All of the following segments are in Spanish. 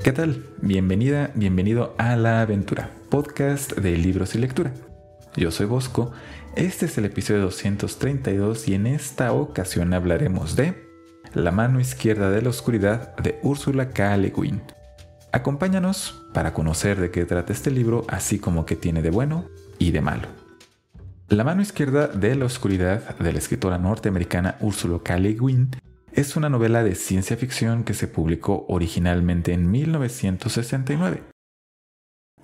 ¿Qué tal? Bienvenida, bienvenido a La Aventura, podcast de libros y lectura. Yo soy Bosco, este es el episodio 232 y en esta ocasión hablaremos de La mano izquierda de la oscuridad de Ursula K. Le Guin. Acompáñanos para conocer de qué trata este libro, así como qué tiene de bueno y de malo. La mano izquierda de la oscuridad de la escritora norteamericana Ursula K. Le Guin es una novela de ciencia ficción que se publicó originalmente en 1969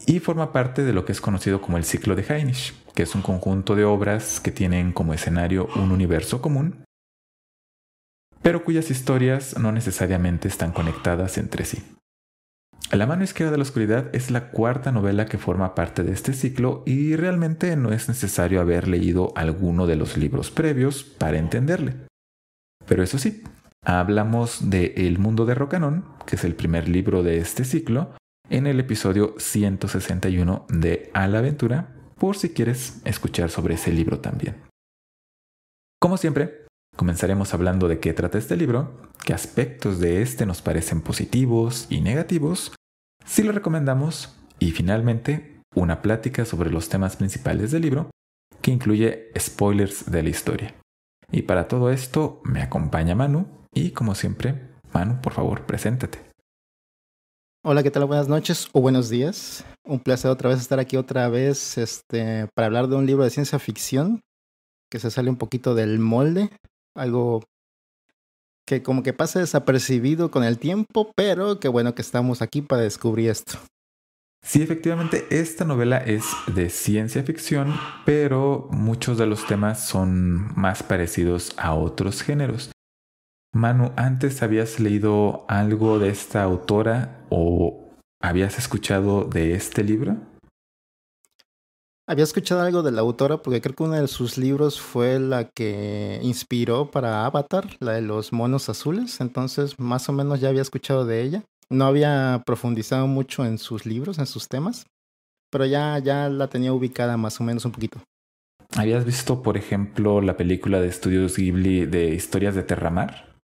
y forma parte de lo que es conocido como el ciclo de Hainish, que es un conjunto de obras que tienen como escenario un universo común, pero cuyas historias no necesariamente están conectadas entre sí. La mano izquierda de la oscuridad es la cuarta novela que forma parte de este ciclo y realmente no es necesario haber leído alguno de los libros previos para entenderle. Pero eso sí, hablamos de El mundo de Rocanon, que es el primer libro de este ciclo, en el episodio 161 de A la Aventura, por si quieres escuchar sobre ese libro también. Como siempre, comenzaremos hablando de qué trata este libro, qué aspectos de este nos parecen positivos y negativos, si lo recomendamos y finalmente una plática sobre los temas principales del libro, que incluye spoilers de la historia. Y para todo esto me acompaña Manu y como siempre, Manu, por favor, preséntate. Hola, ¿qué tal? Buenas noches o buenos días. Un placer otra vez estar aquí otra vez para hablar de un libro de ciencia ficción que se sale un poquito del molde, algo que como que pasa desapercibido con el tiempo, pero qué bueno que estamos aquí para descubrir esto. Sí, efectivamente, esta novela es de ciencia ficción, pero muchos de los temas son más parecidos a otros géneros. Manu, ¿antes habías leído algo de esta autora o habías escuchado de este libro? Había escuchado algo de la autora porque creo que uno de sus libros fue la que inspiró para Avatar, la de los monos azules, entonces más o menos ya había escuchado de ella. No había profundizado mucho en sus libros, en sus temas, pero ya la tenía ubicada más o menos un poquito. ¿Habías visto, por ejemplo, la película de Estudios Ghibli de Historias de Terramar?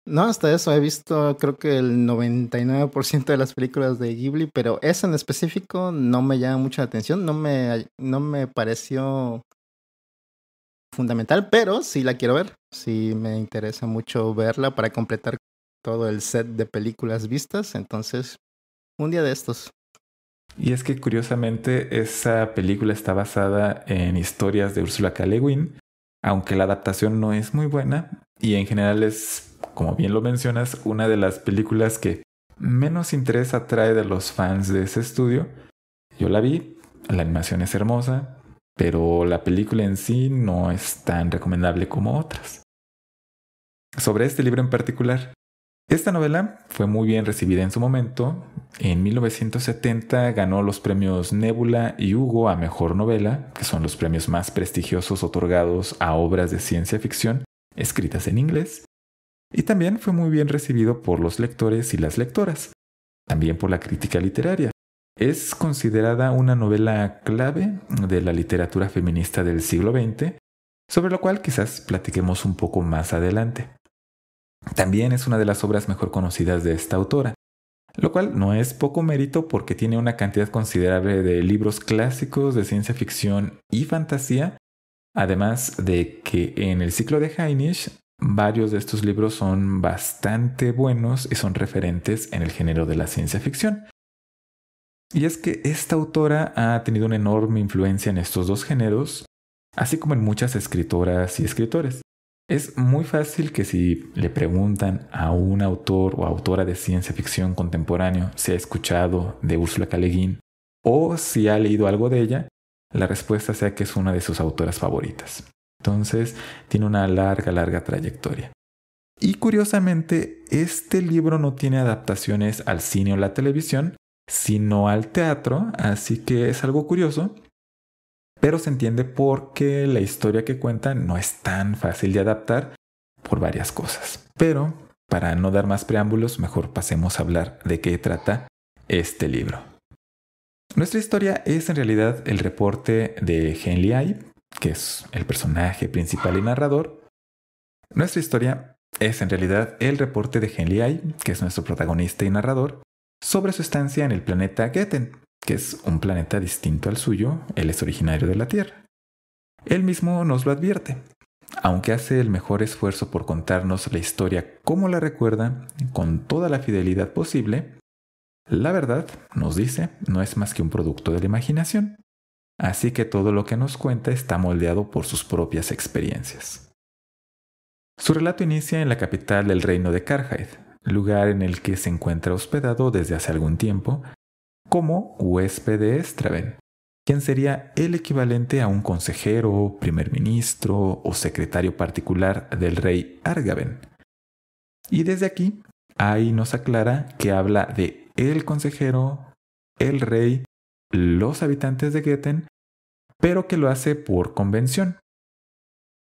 No, hasta eso he visto creo que el 99% de las películas de Ghibli, pero esa en específico no me llama mucho la atención, no me pareció fundamental, pero sí la quiero ver, sí me interesa mucho verla para completar todo el set de películas vistas, entonces un día de estos. Y es que curiosamente esa película está basada en historias de Ursula K. Le Guin, aunque la adaptación no es muy buena y en general es, como bien lo mencionas, una de las películas que menos interés atrae de los fans de ese estudio. Yo la vi, la animación es hermosa, pero la película en sí no es tan recomendable como otras. Sobre este libro en particular, esta novela fue muy bien recibida en su momento. En 1970 ganó los premios Nebula y Hugo a Mejor Novela, que son los premios más prestigiosos otorgados a obras de ciencia ficción escritas en inglés. Y también fue muy bien recibido por los lectores y las lectoras, también por la crítica literaria. Es considerada una novela clave de la literatura feminista del siglo XX, sobre lo cual quizás platiquemos un poco más adelante. También es una de las obras mejor conocidas de esta autora, lo cual no es poco mérito porque tiene una cantidad considerable de libros clásicos de ciencia ficción y fantasía, además de que en el ciclo de Hainish varios de estos libros son bastante buenos y son referentes en el género de la ciencia ficción. Y es que esta autora ha tenido una enorme influencia en estos dos géneros, así como en muchas escritoras y escritores. Es muy fácil que si le preguntan a un autor o autora de ciencia ficción contemporáneo si ha escuchado de Ursula K. Le Guin o si ha leído algo de ella, la respuesta sea que es una de sus autoras favoritas. Entonces, tiene una larga trayectoria. Y curiosamente, este libro no tiene adaptaciones al cine o la televisión, sino al teatro, así que es algo curioso. Pero se entiende porque la historia que cuenta no es tan fácil de adaptar por varias cosas. Pero, para no dar más preámbulos, mejor pasemos a hablar de qué trata este libro. Nuestra historia es en realidad el reporte de Hen Liai, que es el personaje principal y narrador. Nuestra historia es en realidad el reporte de Hen Liai, que es nuestro protagonista y narrador, sobre su estancia en el planeta Geten, que es un planeta distinto al suyo. Él es originario de la Tierra. Él mismo nos lo advierte, aunque hace el mejor esfuerzo por contarnos la historia como la recuerda, con toda la fidelidad posible. La verdad, nos dice, no es más que un producto de la imaginación, así que todo lo que nos cuenta está moldeado por sus propias experiencias. Su relato inicia en la capital del reino de Karhide, lugar en el que se encuentra hospedado desde hace algún tiempo como huésped de Estraven, quien sería el equivalente a un consejero, primer ministro o secretario particular del rey Argaven. Y desde aquí, ahí nos aclara que habla de el consejero, el rey, los habitantes de Geten, pero que lo hace por convención,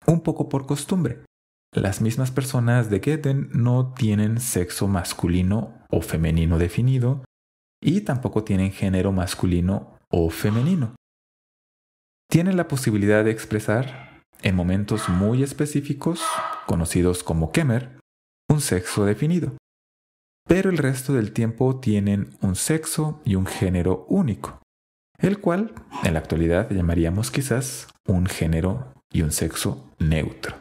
un poco por costumbre. Las mismas personas de Geten no tienen sexo masculino o femenino definido y tampoco tienen género masculino o femenino. Tienen la posibilidad de expresar, en momentos muy específicos, conocidos como Kemer, un sexo definido. Pero el resto del tiempo tienen un sexo y un género único, el cual en la actualidad llamaríamos quizás un género y un sexo neutro.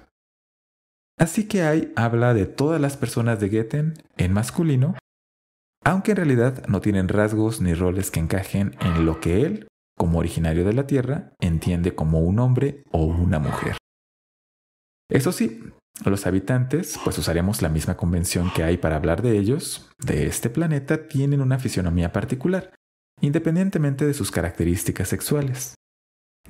Así que ahí habla de todas las personas de Geten en masculino, aunque en realidad no tienen rasgos ni roles que encajen en lo que él, como originario de la Tierra, entiende como un hombre o una mujer. Eso sí, los habitantes, pues usaremos la misma convención que hay para hablar de ellos, de este planeta, tienen una fisionomía particular, independientemente de sus características sexuales.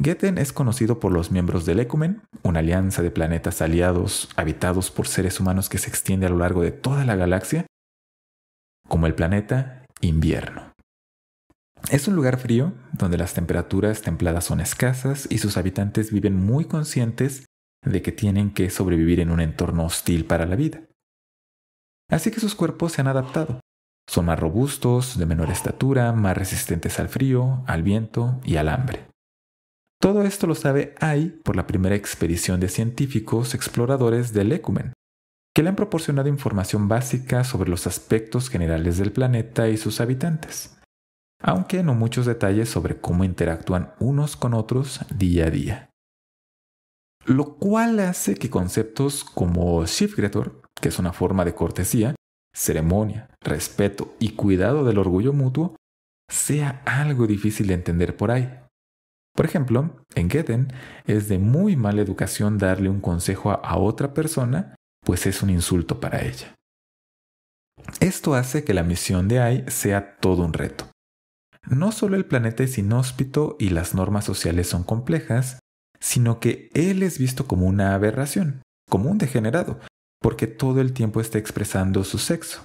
Geten es conocido por los miembros del Ecumen, una alianza de planetas aliados habitados por seres humanos que se extiende a lo largo de toda la galaxia, como el planeta Invierno. Es un lugar frío, donde las temperaturas templadas son escasas y sus habitantes viven muy conscientes de que tienen que sobrevivir en un entorno hostil para la vida. Así que sus cuerpos se han adaptado. Son más robustos, de menor estatura, más resistentes al frío, al viento y al hambre. Todo esto lo sabe Ai por la primera expedición de científicos exploradores del Ecumen, que le han proporcionado información básica sobre los aspectos generales del planeta y sus habitantes, aunque no muchos detalles sobre cómo interactúan unos con otros día a día. Lo cual hace que conceptos como Shifgretor, que es una forma de cortesía, ceremonia, respeto y cuidado del orgullo mutuo, sea algo difícil de entender por ahí. Por ejemplo, en Geten es de muy mala educación darle un consejo a otra persona, pues es un insulto para ella. Esto hace que la misión de Ai sea todo un reto. No solo el planeta es inhóspito y las normas sociales son complejas, sino que él es visto como una aberración, como un degenerado, porque todo el tiempo está expresando su sexo.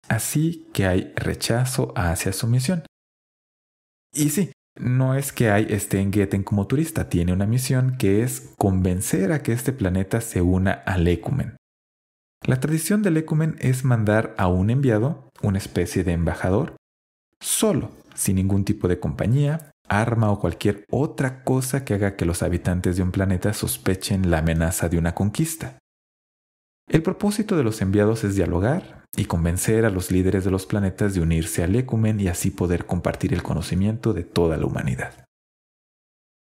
Así que hay rechazo hacia su misión. Y sí, no es que Ai esté en Geten como turista, tiene una misión que es convencer a que este planeta se una al Ecumen. La tradición del Ecumen es mandar a un enviado, una especie de embajador, solo, sin ningún tipo de compañía, arma o cualquier otra cosa que haga que los habitantes de un planeta sospechen la amenaza de una conquista. El propósito de los enviados es dialogar y convencer a los líderes de los planetas de unirse al Ecumen y así poder compartir el conocimiento de toda la humanidad.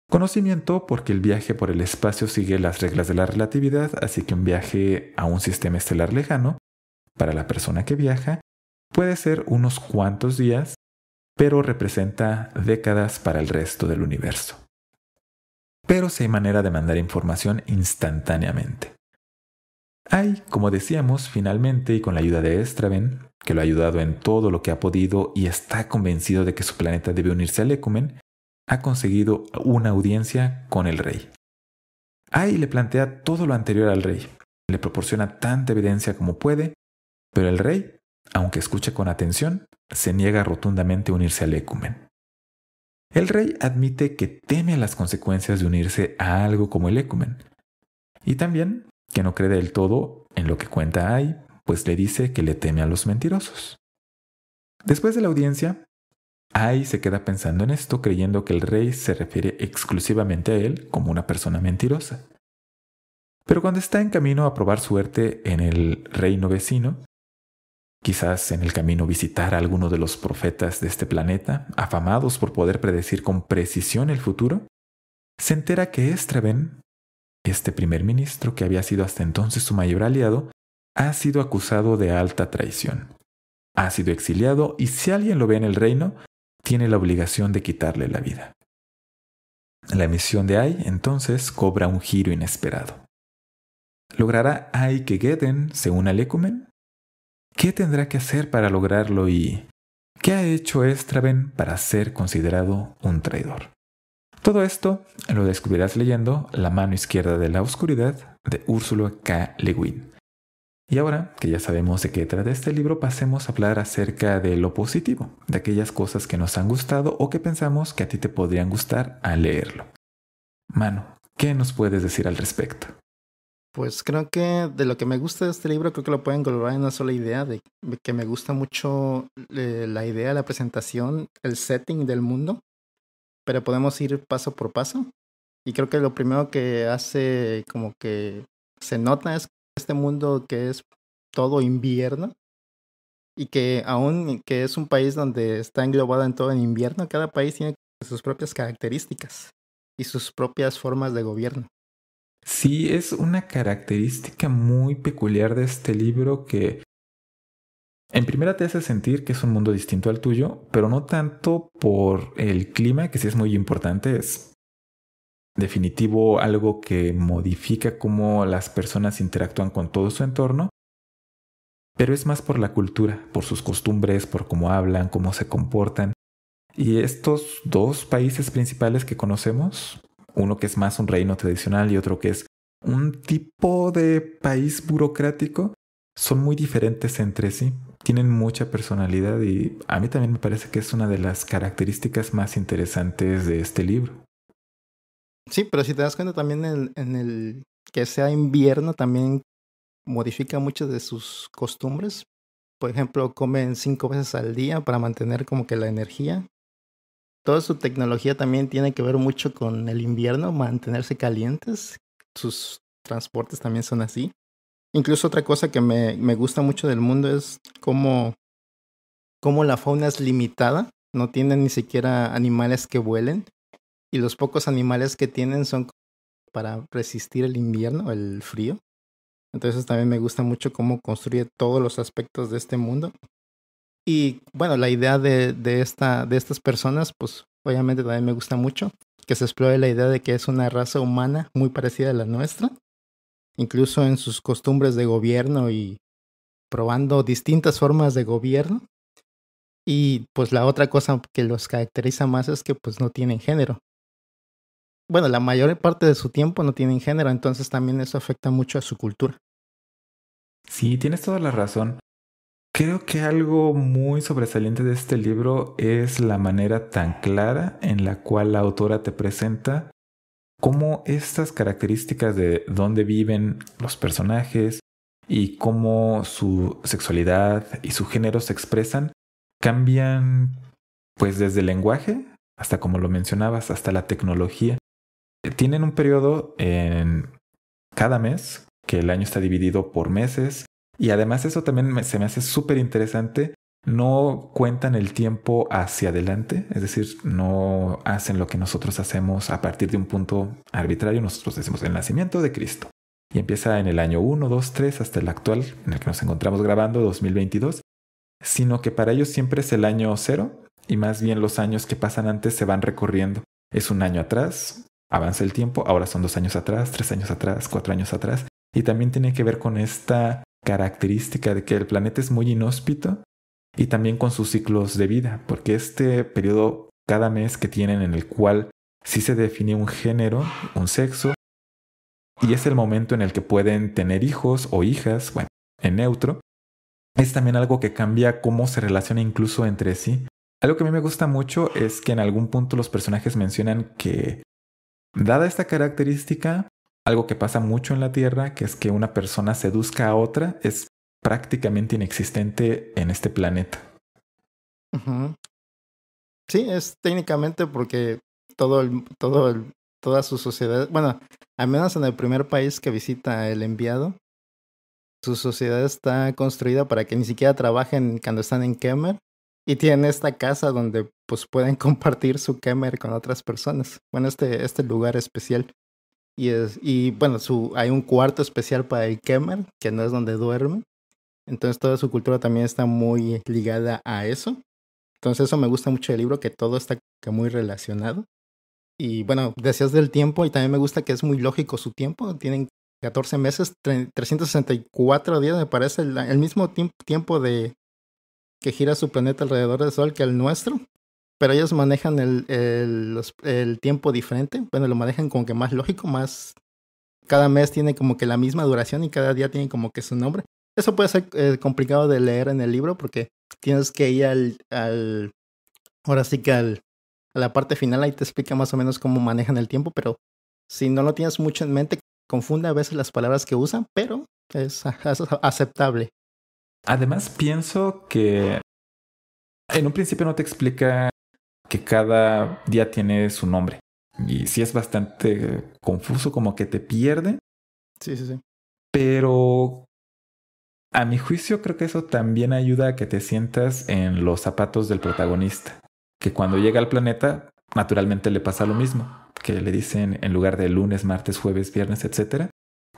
Conocimiento porque el viaje por el espacio sigue las reglas de la relatividad, así que un viaje a un sistema estelar lejano, para la persona que viaja, puede ser unos cuantos días, pero representa décadas para el resto del universo. Pero sí hay manera de mandar información instantáneamente. Ai, como decíamos, finalmente y con la ayuda de Estraven, que lo ha ayudado en todo lo que ha podido y está convencido de que su planeta debe unirse al Ecumen, ha conseguido una audiencia con el rey. Ai le plantea todo lo anterior al rey, le proporciona tanta evidencia como puede, pero el rey, aunque escuche con atención, se niega rotundamente a unirse al Ecumen. El rey admite que teme las consecuencias de unirse a algo como el Ecumen, y también que no cree del todo en lo que cuenta Ai, pues le dice que le teme a los mentirosos. Después de la audiencia, Ai se queda pensando en esto, creyendo que el rey se refiere exclusivamente a él como una persona mentirosa. Pero cuando está en camino a probar suerte en el reino vecino, quizás en el camino visitar a alguno de los profetas de este planeta, afamados por poder predecir con precisión el futuro, se entera que Estraven, este primer ministro que había sido hasta entonces su mayor aliado, ha sido acusado de alta traición. Ha sido exiliado y si alguien lo ve en el reino, tiene la obligación de quitarle la vida. La misión de Ai entonces cobra un giro inesperado. ¿Logrará Ai que Geden se una al Ecumen? ¿Qué tendrá que hacer para lograrlo y qué ha hecho Estraven para ser considerado un traidor? Todo esto lo descubrirás leyendo La mano izquierda de la oscuridad de Ursula K. Le Guin. Y ahora que ya sabemos de qué trata este libro, pasemos a hablar acerca de lo positivo, de aquellas cosas que nos han gustado o que pensamos que a ti te podrían gustar al leerlo. Manu, ¿qué nos puedes decir al respecto? Pues creo que de lo que me gusta de este libro, creo que lo pueden englobar en una sola idea, de que me gusta mucho la idea, la presentación, el setting del mundo, pero podemos ir paso por paso. Y creo que lo primero que hace como que se nota es este mundo que es todo invierno y que aún que es un país donde está englobado en todo en invierno, cada país tiene sus propias características y sus propias formas de gobierno. Sí, es una característica muy peculiar de este libro que en primera te hace sentir que es un mundo distinto al tuyo, pero no tanto por el clima, que sí es muy importante, es definitivo algo que modifica cómo las personas interactúan con todo su entorno, pero es más por la cultura, por sus costumbres, por cómo hablan, cómo se comportan. Y estos dos países principales que conocemos, uno que es más un reino tradicional y otro que es un tipo de país burocrático, son muy diferentes entre sí. Tienen mucha personalidad y a mí también me parece que es una de las características más interesantes de este libro. Sí, pero si te das cuenta también en el que sea invierno también modifica muchas de sus costumbres. Por ejemplo, comen 5 veces al día para mantener como que la energía. Toda su tecnología también tiene que ver mucho con el invierno, mantenerse calientes. Sus transportes también son así. Incluso otra cosa que me gusta mucho del mundo es cómo la fauna es limitada. No tienen ni siquiera animales que vuelen. Y los pocos animales que tienen son para resistir el invierno, el frío. Entonces también me gusta mucho cómo construye todos los aspectos de este mundo. Y bueno, la idea de estas personas, pues obviamente también me gusta mucho. Que se explore la idea de que es una raza humana muy parecida a la nuestra. Incluso en sus costumbres de gobierno y probando distintas formas de gobierno. Y pues la otra cosa que los caracteriza más es que pues no tienen género. Bueno, la mayor parte de su tiempo no tienen género, entonces también eso afecta mucho a su cultura. Sí, tienes toda la razón. Creo que algo muy sobresaliente de este libro es la manera tan clara en la cual la autora te presenta cómo estas características de dónde viven los personajes y cómo su sexualidad y su género se expresan cambian pues desde el lenguaje hasta como lo mencionabas, hasta la tecnología. Tienen un periodo en cada mes, que el año está dividido por meses, y además eso también se me hace súper interesante. No cuentan el tiempo hacia adelante, es decir, no hacen lo que nosotros hacemos a partir de un punto arbitrario. Nosotros decimos el nacimiento de Cristo y empieza en el año 1, 2, 3 hasta el actual en el que nos encontramos grabando, 2022, sino que para ellos siempre es el año cero y más bien los años que pasan antes se van recorriendo. Es un año atrás, avanza el tiempo, ahora son 2 años atrás, 3 años atrás, 4 años atrás, y también tiene que ver con esta característica de que el planeta es muy inhóspito y también con sus ciclos de vida, porque este periodo cada mes que tienen en el cual sí se define un género, un sexo, y es el momento en el que pueden tener hijos o hijas, bueno, en neutro, es también algo que cambia cómo se relaciona incluso entre sí. Algo que a mí me gusta mucho es que en algún punto los personajes mencionan que, dada esta característica, algo que pasa mucho en la Tierra, que es que una persona seduzca a otra, es prácticamente inexistente en este planeta. Uh-huh. Sí, es técnicamente porque toda su sociedad, bueno, al menos en el primer país que visita el enviado, su sociedad está construida para que ni siquiera trabajen cuando están en Kemer. Y tienen esta casa donde pues pueden compartir su Kemer con otras personas. Bueno, este lugar especial. Y bueno, hay un cuarto especial para el Kemer, que no es donde duermen. Entonces toda su cultura también está muy ligada a eso. Entonces eso me gusta mucho del libro, que todo está muy relacionado. Y bueno, decías del tiempo, y también me gusta que es muy lógico su tiempo. Tienen 14 meses, 364 días, me parece, el mismo tiempo de que gira su planeta alrededor del Sol que el nuestro. Pero ellos manejan el tiempo diferente. Bueno, lo manejan como que más lógico, más... Cada mes tiene como que la misma duración y cada día tiene como que su nombre. Eso puede ser complicado de leer en el libro porque tienes que ir ahora sí que a la parte final, ahí te explica más o menos cómo manejan el tiempo, pero si no lo tienes mucho en mente, confunde a veces las palabras que usan, pero es aceptable. Además, pienso que en un principio no te explica que cada día tiene su nombre. Y sí es bastante confuso, como que te pierde. Sí. Pero a mi juicio creo que eso también ayuda a que te sientas en los zapatos del protagonista. Que cuando llega al planeta, naturalmente le pasa lo mismo. Que le dicen en lugar de lunes, martes, jueves, viernes, etc.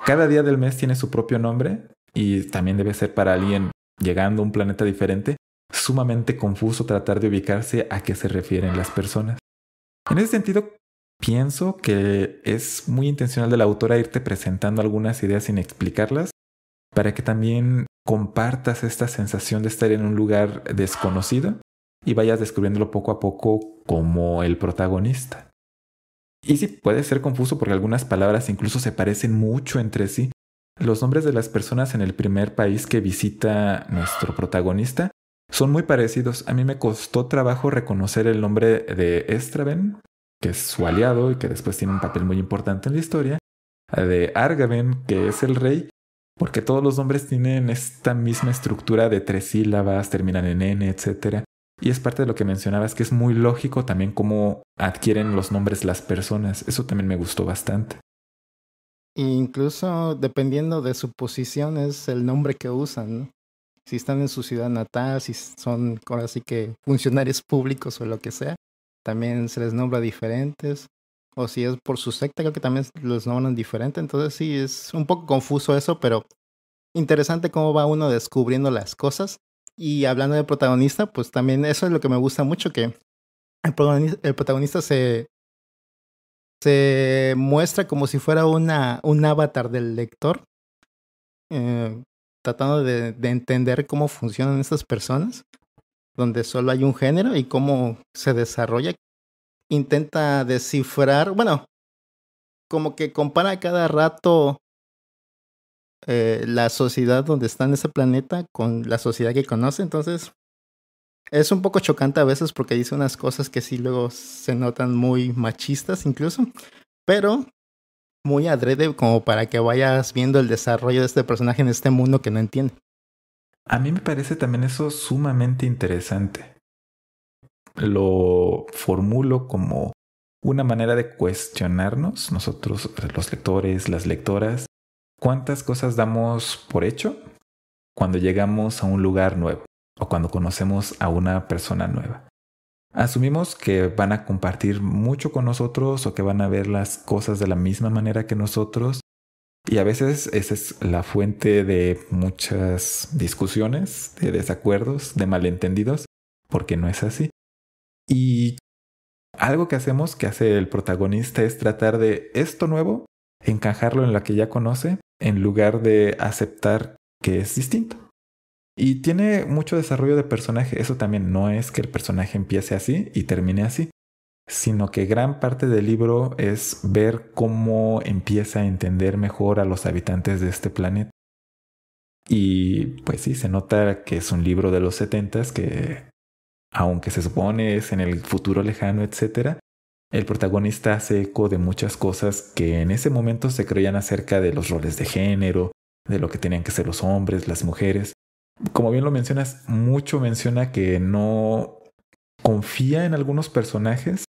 Cada día del mes tiene su propio nombre. Y también debe ser para alguien llegando a un planeta diferente sumamente confuso tratar de ubicarse a qué se refieren las personas. En ese sentido, pienso que es muy intencional de la autora irte presentando algunas ideas sin explicarlas para que también compartas esta sensación de estar en un lugar desconocido y vayas descubriéndolo poco a poco como el protagonista. Y sí, puede ser confuso porque algunas palabras incluso se parecen mucho entre sí. Los nombres de las personas en el primer país que visita nuestro protagonista son muy parecidos. A mí me costó trabajo reconocer el nombre de Estraven, que es su aliado y que después tiene un papel muy importante en la historia, de Argaven, que es el rey, porque todos los nombres tienen esta misma estructura de 3 sílabas, terminan en N, etc. Y es parte de lo que mencionabas, que es muy lógico también cómo adquieren los nombres las personas. Eso también me gustó bastante. Incluso dependiendo de su posición es el nombre que usan, ¿no? Si están en su ciudad natal, si son ahora sí que funcionarios públicos o lo que sea, también se les nombra diferentes. O si es por su secta, creo que también los nombran diferente. Entonces sí, es un poco confuso eso, pero interesante cómo va uno descubriendo las cosas. Y hablando del protagonista, pues también eso es lo que me gusta mucho, que el protagonista se muestra como si fuera un avatar del lector, tratando de entender cómo funcionan estas personas, donde solo hay un género y cómo se desarrolla. Intenta descifrar, bueno, como que compara cada rato la sociedad donde está en ese planeta con la sociedad que conoce. Entonces es un poco chocante a veces porque dice unas cosas que sí luego se notan muy machistas incluso, pero muy adrede como para que vayas viendo el desarrollo de este personaje en este mundo que no entiende. A mí me parece también eso sumamente interesante. Lo formulo como una manera de cuestionarnos, nosotros los lectores, las lectoras, cuántas cosas damos por hecho cuando llegamos a un lugar nuevo o cuando conocemos a una persona nueva. Asumimos que van a compartir mucho con nosotros o que van a ver las cosas de la misma manera que nosotros, y a veces esa es la fuente de muchas discusiones, de desacuerdos, de malentendidos, porque no es así. Y algo que hacemos, que hace el protagonista, es tratar de esto nuevo, encajarlo en lo que ya conoce, en lugar de aceptar que es distinto. Y tiene mucho desarrollo de personaje. Eso también no es que el personaje empiece así y termine así, sino que gran parte del libro es ver cómo empieza a entender mejor a los habitantes de este planeta. Y pues sí, se nota que es un libro de los 70s que, aunque se supone es en el futuro lejano, etc., el protagonista hace eco de muchas cosas que en ese momento se creían acerca de los roles de género, de lo que tenían que ser los hombres, las mujeres. Como bien lo mencionas, mucho menciona que no confía en algunos personajes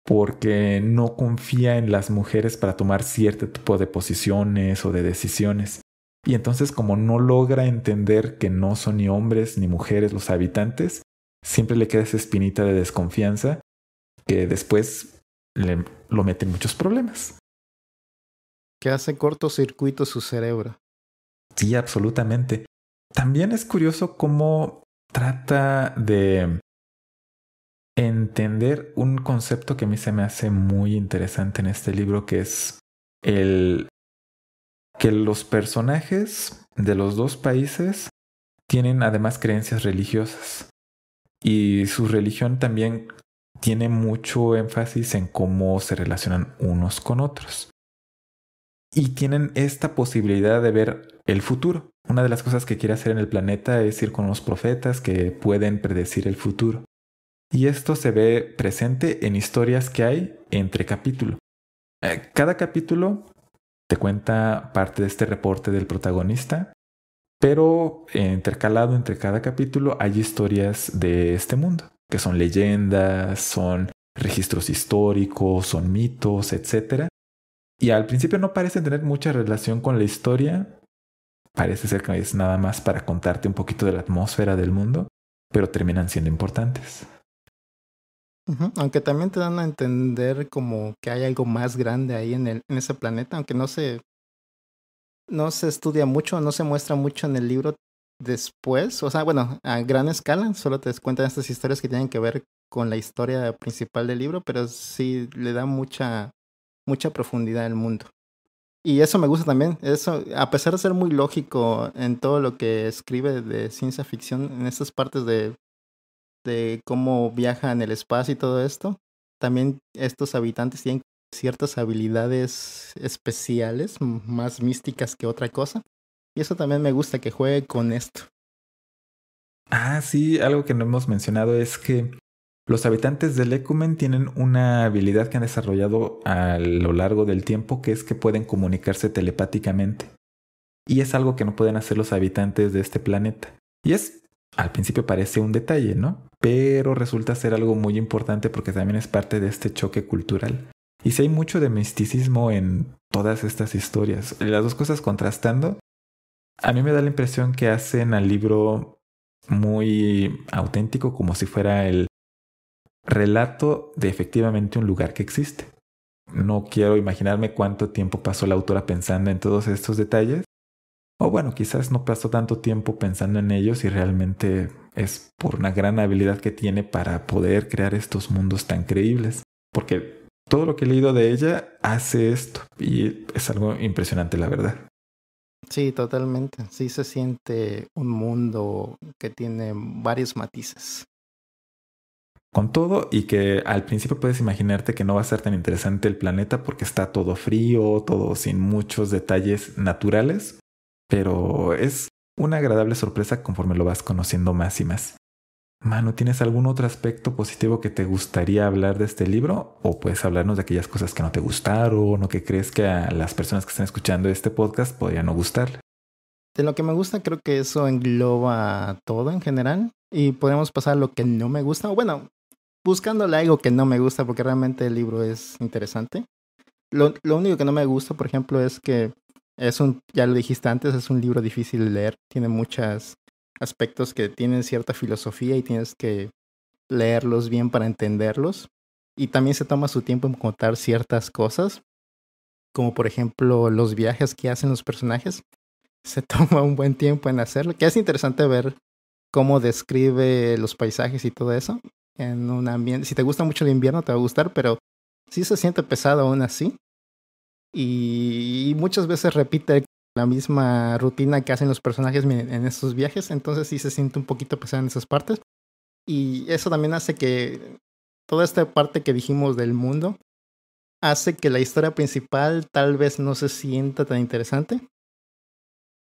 porque no confía en las mujeres para tomar cierto tipo de posiciones o de decisiones. Y entonces, como no logra entender que no son ni hombres ni mujeres los habitantes, siempre le queda esa espinita de desconfianza que después lo mete en muchos problemas. Que hace cortocircuito su cerebro. Sí, absolutamente. También es curioso cómo trata de entender un concepto que a mí se me hace muy interesante en este libro, que es el que los personajes de los dos países tienen además creencias religiosas. Y su religión también tiene mucho énfasis en cómo se relacionan unos con otros. Y tienen esta posibilidad de ver el futuro. Una de las cosas que quiere hacer en el planeta es ir con los profetas que pueden predecir el futuro. Y esto se ve presente en historias que hay entre capítulos. Cada capítulo te cuenta parte de este reporte del protagonista, pero intercalado entre cada capítulo hay historias de este mundo, que son leyendas, son registros históricos, son mitos, etc. Y al principio no parecen tener mucha relación con la historia. Parece ser que es nada más para contarte un poquito de la atmósfera del mundo, pero terminan siendo importantes. Aunque también te dan a entender como que hay algo más grande ahí en ese planeta, aunque no se estudia mucho, no se muestra mucho en el libro después. O sea, bueno, a gran escala, solo te cuentan estas historias que tienen que ver con la historia principal del libro, pero sí le da mucha profundidad al mundo. Y eso me gusta también. Eso, a pesar de ser muy lógico en todo lo que escribe de ciencia ficción, en estas partes de cómo viaja en el espacio y todo esto, también estos habitantes tienen ciertas habilidades especiales, más místicas que otra cosa. Y eso también me gusta, que juegue con esto. Ah, sí, algo que no hemos mencionado es que los habitantes del Ecumen tienen una habilidad que han desarrollado a lo largo del tiempo, que es que pueden comunicarse telepáticamente. Y es algo que no pueden hacer los habitantes de este planeta. Y al principio parece un detalle, ¿no? Pero resulta ser algo muy importante porque también es parte de este choque cultural. Y sí hay mucho de misticismo en todas estas historias. Las dos cosas contrastando, a mí me da la impresión que hacen al libro muy auténtico, como si fuera el relato de efectivamente un lugar que existe. No quiero imaginarme cuánto tiempo pasó la autora pensando en todos estos detalles. O bueno, quizás no pasó tanto tiempo pensando en ellos y realmente es por una gran habilidad que tiene para poder crear estos mundos tan creíbles. Porque todo lo que he leído de ella hace esto y es algo impresionante, la verdad. Sí, totalmente. Sí se siente un mundo que tiene varios matices. Con todo y que al principio puedes imaginarte que no va a ser tan interesante el planeta porque está todo frío, todo sin muchos detalles naturales, pero es una agradable sorpresa conforme lo vas conociendo más y más. Manu, ¿tienes algún otro aspecto positivo que te gustaría hablar de este libro? O puedes hablarnos de aquellas cosas que no te gustaron o que crees que a las personas que están escuchando este podcast podrían no gustarle. De lo que me gusta, creo que eso engloba todo en general. Y podemos pasar a lo que no me gusta. O bueno, buscándole algo que no me gusta, porque realmente el libro es interesante. Lo único que no me gusta, por ejemplo, es que ya lo dijiste antes, es un libro difícil de leer. Tiene muchos aspectos que tienen cierta filosofía y tienes que leerlos bien para entenderlos. Y también se toma su tiempo en contar ciertas cosas, como por ejemplo los viajes que hacen los personajes. Se toma un buen tiempo en hacerlo, que es interesante ver cómo describe los paisajes y todo eso en un ambiente. Si te gusta mucho el invierno te va a gustar, pero sí se siente pesado aún así. Y muchas veces repite la misma rutina que hacen los personajes en estos viajes, entonces sí se siente un poquito pesado en esas partes. Y eso también hace que toda esta parte que dijimos del mundo hace que la historia principal tal vez no se sienta tan interesante.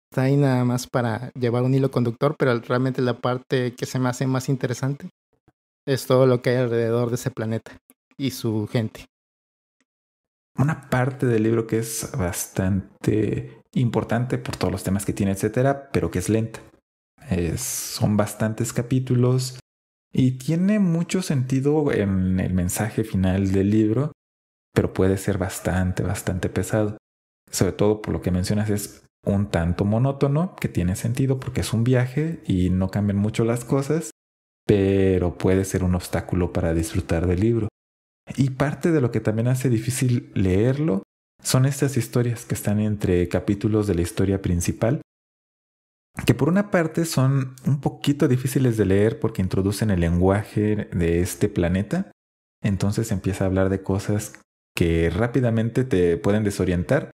Está ahí nada más para llevar un hilo conductor, pero realmente la parte que se me hace más interesante es todo lo que hay alrededor de ese planeta y su gente. Una parte del libro que es bastante importante por todos los temas que tiene, etcétera, pero que es lenta. Son bastantes capítulos y tiene mucho sentido en el mensaje final del libro, pero puede ser bastante pesado. Sobre todo por lo que mencionas, es un tanto monótono, que tiene sentido porque es un viaje y no cambian mucho las cosas, pero puede ser un obstáculo para disfrutar del libro. Y parte de lo que también hace difícil leerlo son estas historias que están entre capítulos de la historia principal, que por una parte son un poquito difíciles de leer porque introducen el lenguaje de este planeta. Entonces empieza a hablar de cosas que rápidamente te pueden desorientar.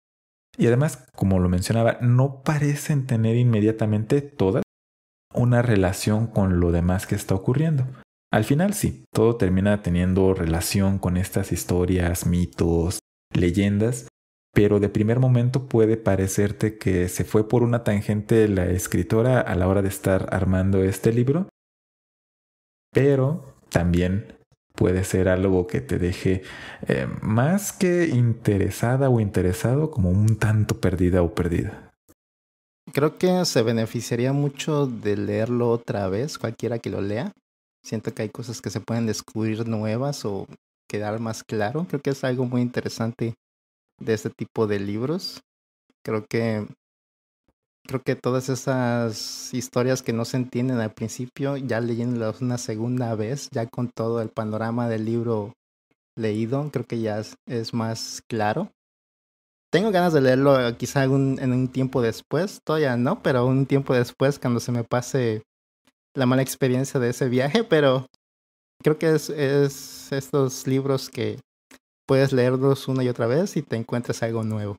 Y además, como lo mencionaba, no parecen tener inmediatamente toda una relación con lo demás que está ocurriendo. Al final sí, todo termina teniendo relación con estas historias, mitos, leyendas, pero de primer momento puede parecerte que se fue por una tangente la escritora a la hora de estar armando este libro, pero también puede ser algo que te deje más que interesada o interesado, como un tanto perdida o perdida. Creo que se beneficiaría mucho de leerlo otra vez, cualquiera que lo lea. Siento que hay cosas que se pueden descubrir nuevas o quedar más claro. Creo que es algo muy interesante de este tipo de libros. Creo que todas esas historias que no se entienden al principio, ya leyéndolas una segunda vez, ya con todo el panorama del libro leído, creo que ya es más claro. Tengo ganas de leerlo quizá en un tiempo después, todavía no, pero un tiempo después cuando se me pase la mala experiencia de ese viaje, pero creo que es estos libros que puedes leerlos una y otra vez y te encuentras algo nuevo.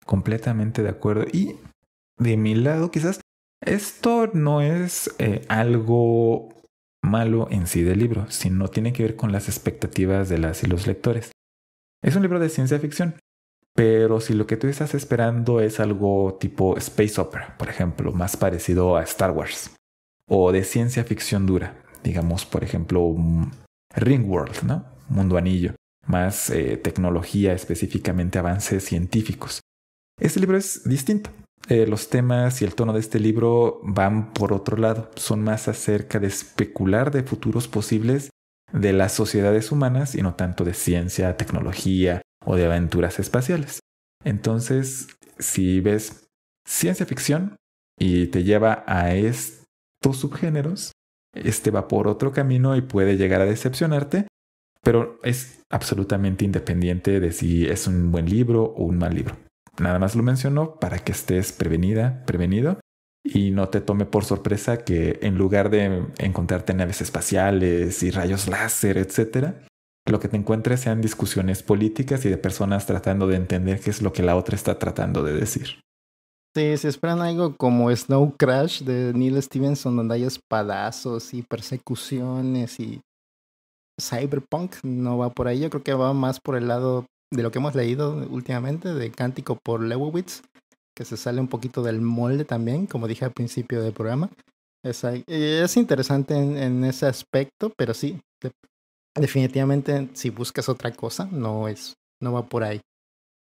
Completamente de acuerdo. Y de mi lado, quizás esto no es algo malo en sí del libro, sino tiene que ver con las expectativas de las y los lectores. Es un libro de ciencia ficción, pero si lo que tú estás esperando es algo tipo space opera, por ejemplo, más parecido a Star Wars, o de ciencia ficción dura, digamos, por ejemplo, Ringworld, ¿no? Mundo Anillo, más tecnología, específicamente avances científicos. Este libro es distinto. Los temas y el tono de este libro van por otro lado. Son más acerca de especular de futuros posibles de las sociedades humanas y no tanto de ciencia, tecnología o de aventuras espaciales. Entonces, si ves ciencia ficción y te lleva a estos subgéneros, este va por otro camino y puede llegar a decepcionarte, pero es absolutamente independiente de si es un buen libro o un mal libro. Nada más lo menciono para que estés prevenido y no te tome por sorpresa que en lugar de encontrarte naves espaciales y rayos láser, etcétera, lo que te encuentres sean discusiones políticas y de personas tratando de entender qué es lo que la otra está tratando de decir. Sí, si esperan algo como Snow Crash de Neil Stephenson, donde hay espadazos y persecuciones y cyberpunk, no va por ahí. Yo creo que va más por el lado de lo que hemos leído últimamente, de Cántico por Leibowitz, que se sale un poquito del molde también, como dije al principio del programa. Es interesante en ese aspecto, pero sí, definitivamente si buscas otra cosa, no va por ahí.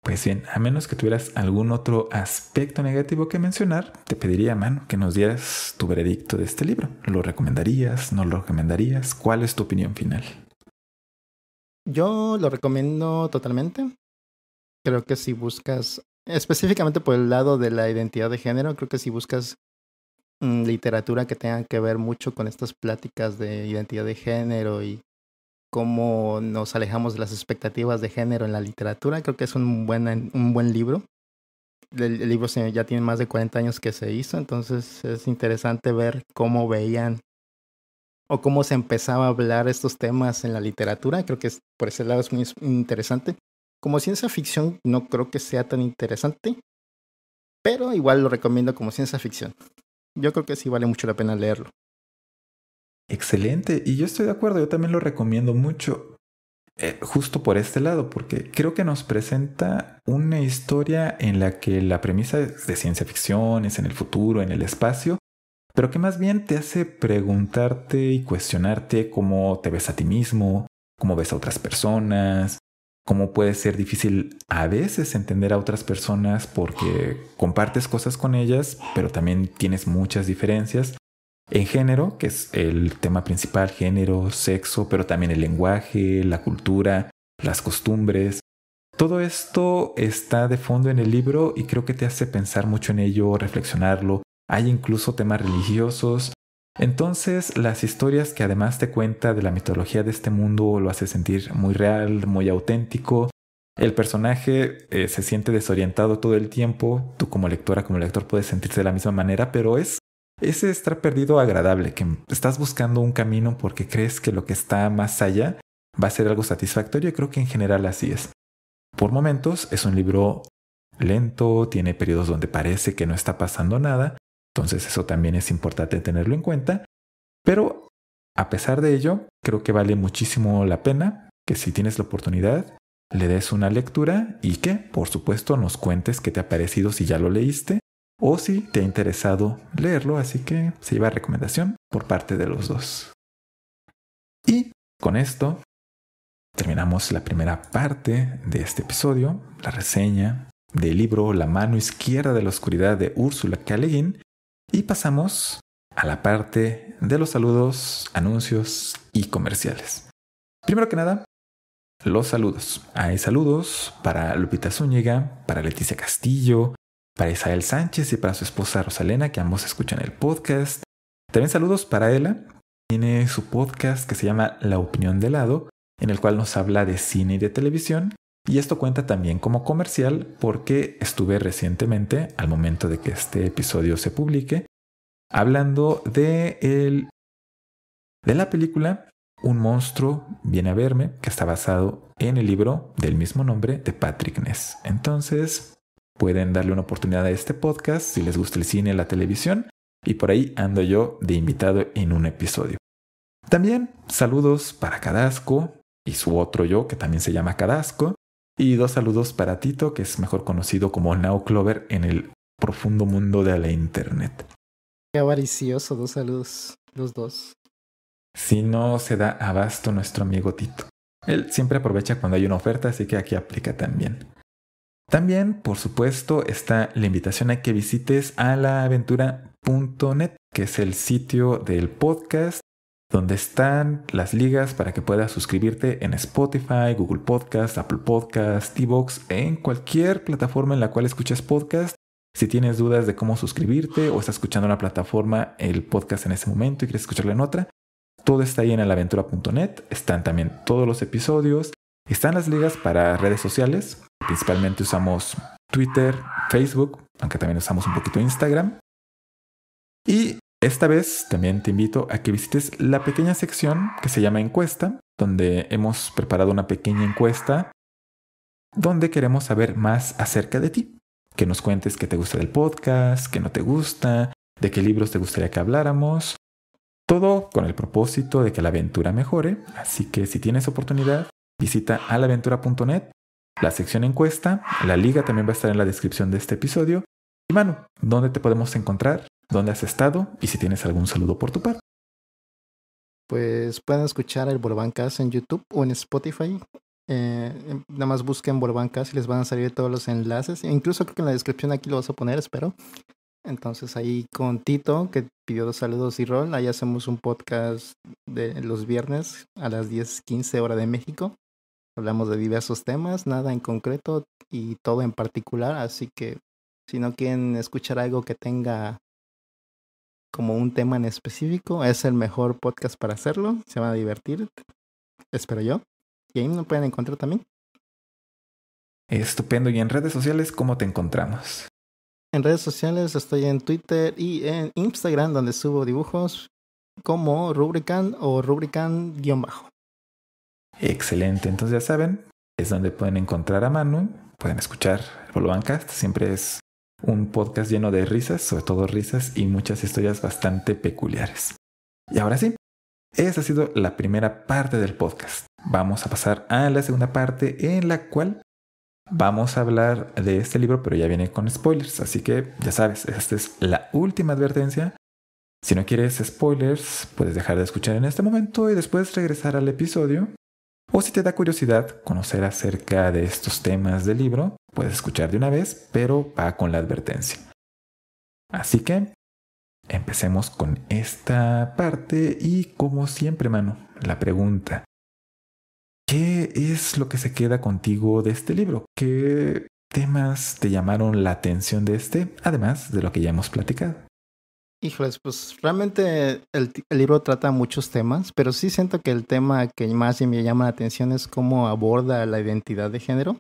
Pues bien, a menos que tuvieras algún otro aspecto negativo que mencionar, te pediría, mano, que nos dieras tu veredicto de este libro. ¿Lo recomendarías? ¿No lo recomendarías? ¿Cuál es tu opinión final? Yo lo recomiendo totalmente. Creo que si buscas, específicamente por el lado de la identidad de género, creo que si buscas literatura que tenga que ver mucho con estas pláticas de identidad de género y cómo nos alejamos de las expectativas de género en la literatura, creo que es un buen libro. El libro ya tiene más de 40 años que se hizo, entonces es interesante ver cómo veían o cómo se empezaba a hablar estos temas en la literatura. Creo que por ese lado es muy interesante. Como ciencia ficción no creo que sea tan interesante, pero igual lo recomiendo como ciencia ficción. Yo creo que sí vale mucho la pena leerlo. Excelente, y yo estoy de acuerdo, yo también lo recomiendo mucho, justo por este lado, porque creo que nos presenta una historia en la que la premisa es de ciencia ficción, es en el futuro, en el espacio, pero que más bien te hace preguntarte y cuestionarte cómo te ves a ti mismo, cómo ves a otras personas, cómo puede ser difícil a veces entender a otras personas porque compartes cosas con ellas, pero también tienes muchas diferencias. En género, que es el tema principal, género, sexo, pero también el lenguaje, la cultura, las costumbres. Todo esto está de fondo en el libro y creo que te hace pensar mucho en ello, reflexionarlo. Hay incluso temas religiosos. Entonces, las historias que además te cuenta de la mitología de este mundo lo hace sentir muy real, muy auténtico. El personaje se siente desorientado todo el tiempo. Tú como lectora, como lector puedes sentirse de la misma manera, pero es ese estar perdido agradable, que estás buscando un camino porque crees que lo que está más allá va a ser algo satisfactorio y creo que en general así es. Por momentos es un libro lento, tiene periodos donde parece que no está pasando nada, entonces eso también es importante tenerlo en cuenta, pero a pesar de ello, creo que vale muchísimo la pena que si tienes la oportunidad, le des una lectura y que, por supuesto, nos cuentes qué te ha parecido si ya lo leíste o si te ha interesado leerlo, así que se lleva recomendación por parte de los dos. Y con esto terminamos la primera parte de este episodio, la reseña del libro La mano izquierda de la oscuridad de Úrsula K. Le Guin, y pasamos a la parte de los saludos, anuncios y comerciales. Primero que nada, los saludos. Hay saludos para Lupita Zúñiga, para Leticia Castillo, para Isael Sánchez y para su esposa Rosalena, que ambos escuchan el podcast. También saludos para Ela. Tiene su podcast que se llama La Opinión de Lado, en el cual nos habla de cine y de televisión. Y esto cuenta también como comercial porque estuve recientemente, al momento de que este episodio se publique, hablando de la película Un monstruo viene a verme, que está basado en el libro del mismo nombre de Patrick Ness. Entonces, pueden darle una oportunidad a este podcast si les gusta el cine y la televisión. Y por ahí ando yo de invitado en un episodio. También saludos para Cadasco y su otro yo, que también se llama Cadasco. Y 2 saludos para Tito, que es mejor conocido como Now Clover en el profundo mundo de la internet. Qué avaricioso, 2 saludos, los dos. Si no se da abasto nuestro amigo Tito. Él siempre aprovecha cuando hay una oferta, así que aquí aplica también. También, por supuesto, está la invitación a que visites alaaventura.net, que es el sitio del podcast, donde están las ligas para que puedas suscribirte en Spotify, Google Podcast, Apple Podcast, iVoox, en cualquier plataforma en la cual escuches podcast. Si tienes dudas de cómo suscribirte o estás escuchando en una plataforma el podcast en ese momento y quieres escucharlo en otra, todo está ahí en alaaventura.net. Están también todos los episodios. Están las ligas para redes sociales. Principalmente usamos Twitter, Facebook, aunque también usamos un poquito Instagram. Y esta vez también te invito a que visites la pequeña sección que se llama encuesta, donde hemos preparado una pequeña encuesta donde queremos saber más acerca de ti. Que nos cuentes qué te gusta del podcast, qué no te gusta, de qué libros te gustaría que habláramos. Todo con el propósito de que la aventura mejore. Así que si tienes oportunidad, visita alaaventura.net, la sección encuesta. La liga también va a estar en la descripción de este episodio. Y Manu, ¿dónde te podemos encontrar? ¿Dónde has estado? Y si tienes algún saludo por tu parte. Pues pueden escuchar el Borbancast en YouTube o en Spotify. Nada más busquen Borbancast y les van a salir todos los enlaces. Incluso creo que en la descripción aquí lo vas a poner, espero. Entonces ahí con Tito, que pidió 2 saludos y rol, ahí hacemos un podcast de los viernes a las 10:15 hora de México. Hablamos de diversos temas, nada en concreto y todo en particular, así que si no quieren escuchar algo que tenga como un tema en específico, es el mejor podcast para hacerlo. Se van a divertir, espero yo. Y ahí me pueden encontrar también. Estupendo. ¿Y en redes sociales cómo te encontramos? En redes sociales estoy en Twitter y en Instagram, donde subo dibujos como Rubrican o Rubrican-. Excelente. Entonces ya saben, es donde pueden encontrar a Manu. Pueden escuchar el Bolovancast. Siempre es un podcast lleno de risas, sobre todo risas y muchas historias bastante peculiares. Y ahora sí, esa ha sido la primera parte del podcast. Vamos a pasar a la segunda parte en la cual vamos a hablar de este libro, pero ya viene con spoilers. Así que ya sabes, esta es la última advertencia. Si no quieres spoilers, puedes dejar de escuchar en este momento y después regresar al episodio. O si te da curiosidad conocer acerca de estos temas del libro, puedes escuchar de una vez, pero va con la advertencia. Así que empecemos con esta parte y como siempre, Manu, la pregunta. ¿qué es lo que se queda contigo de este libro? ¿Qué temas te llamaron la atención de este, además de lo que ya hemos platicado? Híjoles, pues realmente el libro trata muchos temas, pero sí siento que el tema que más me llama la atención es cómo aborda la identidad de género.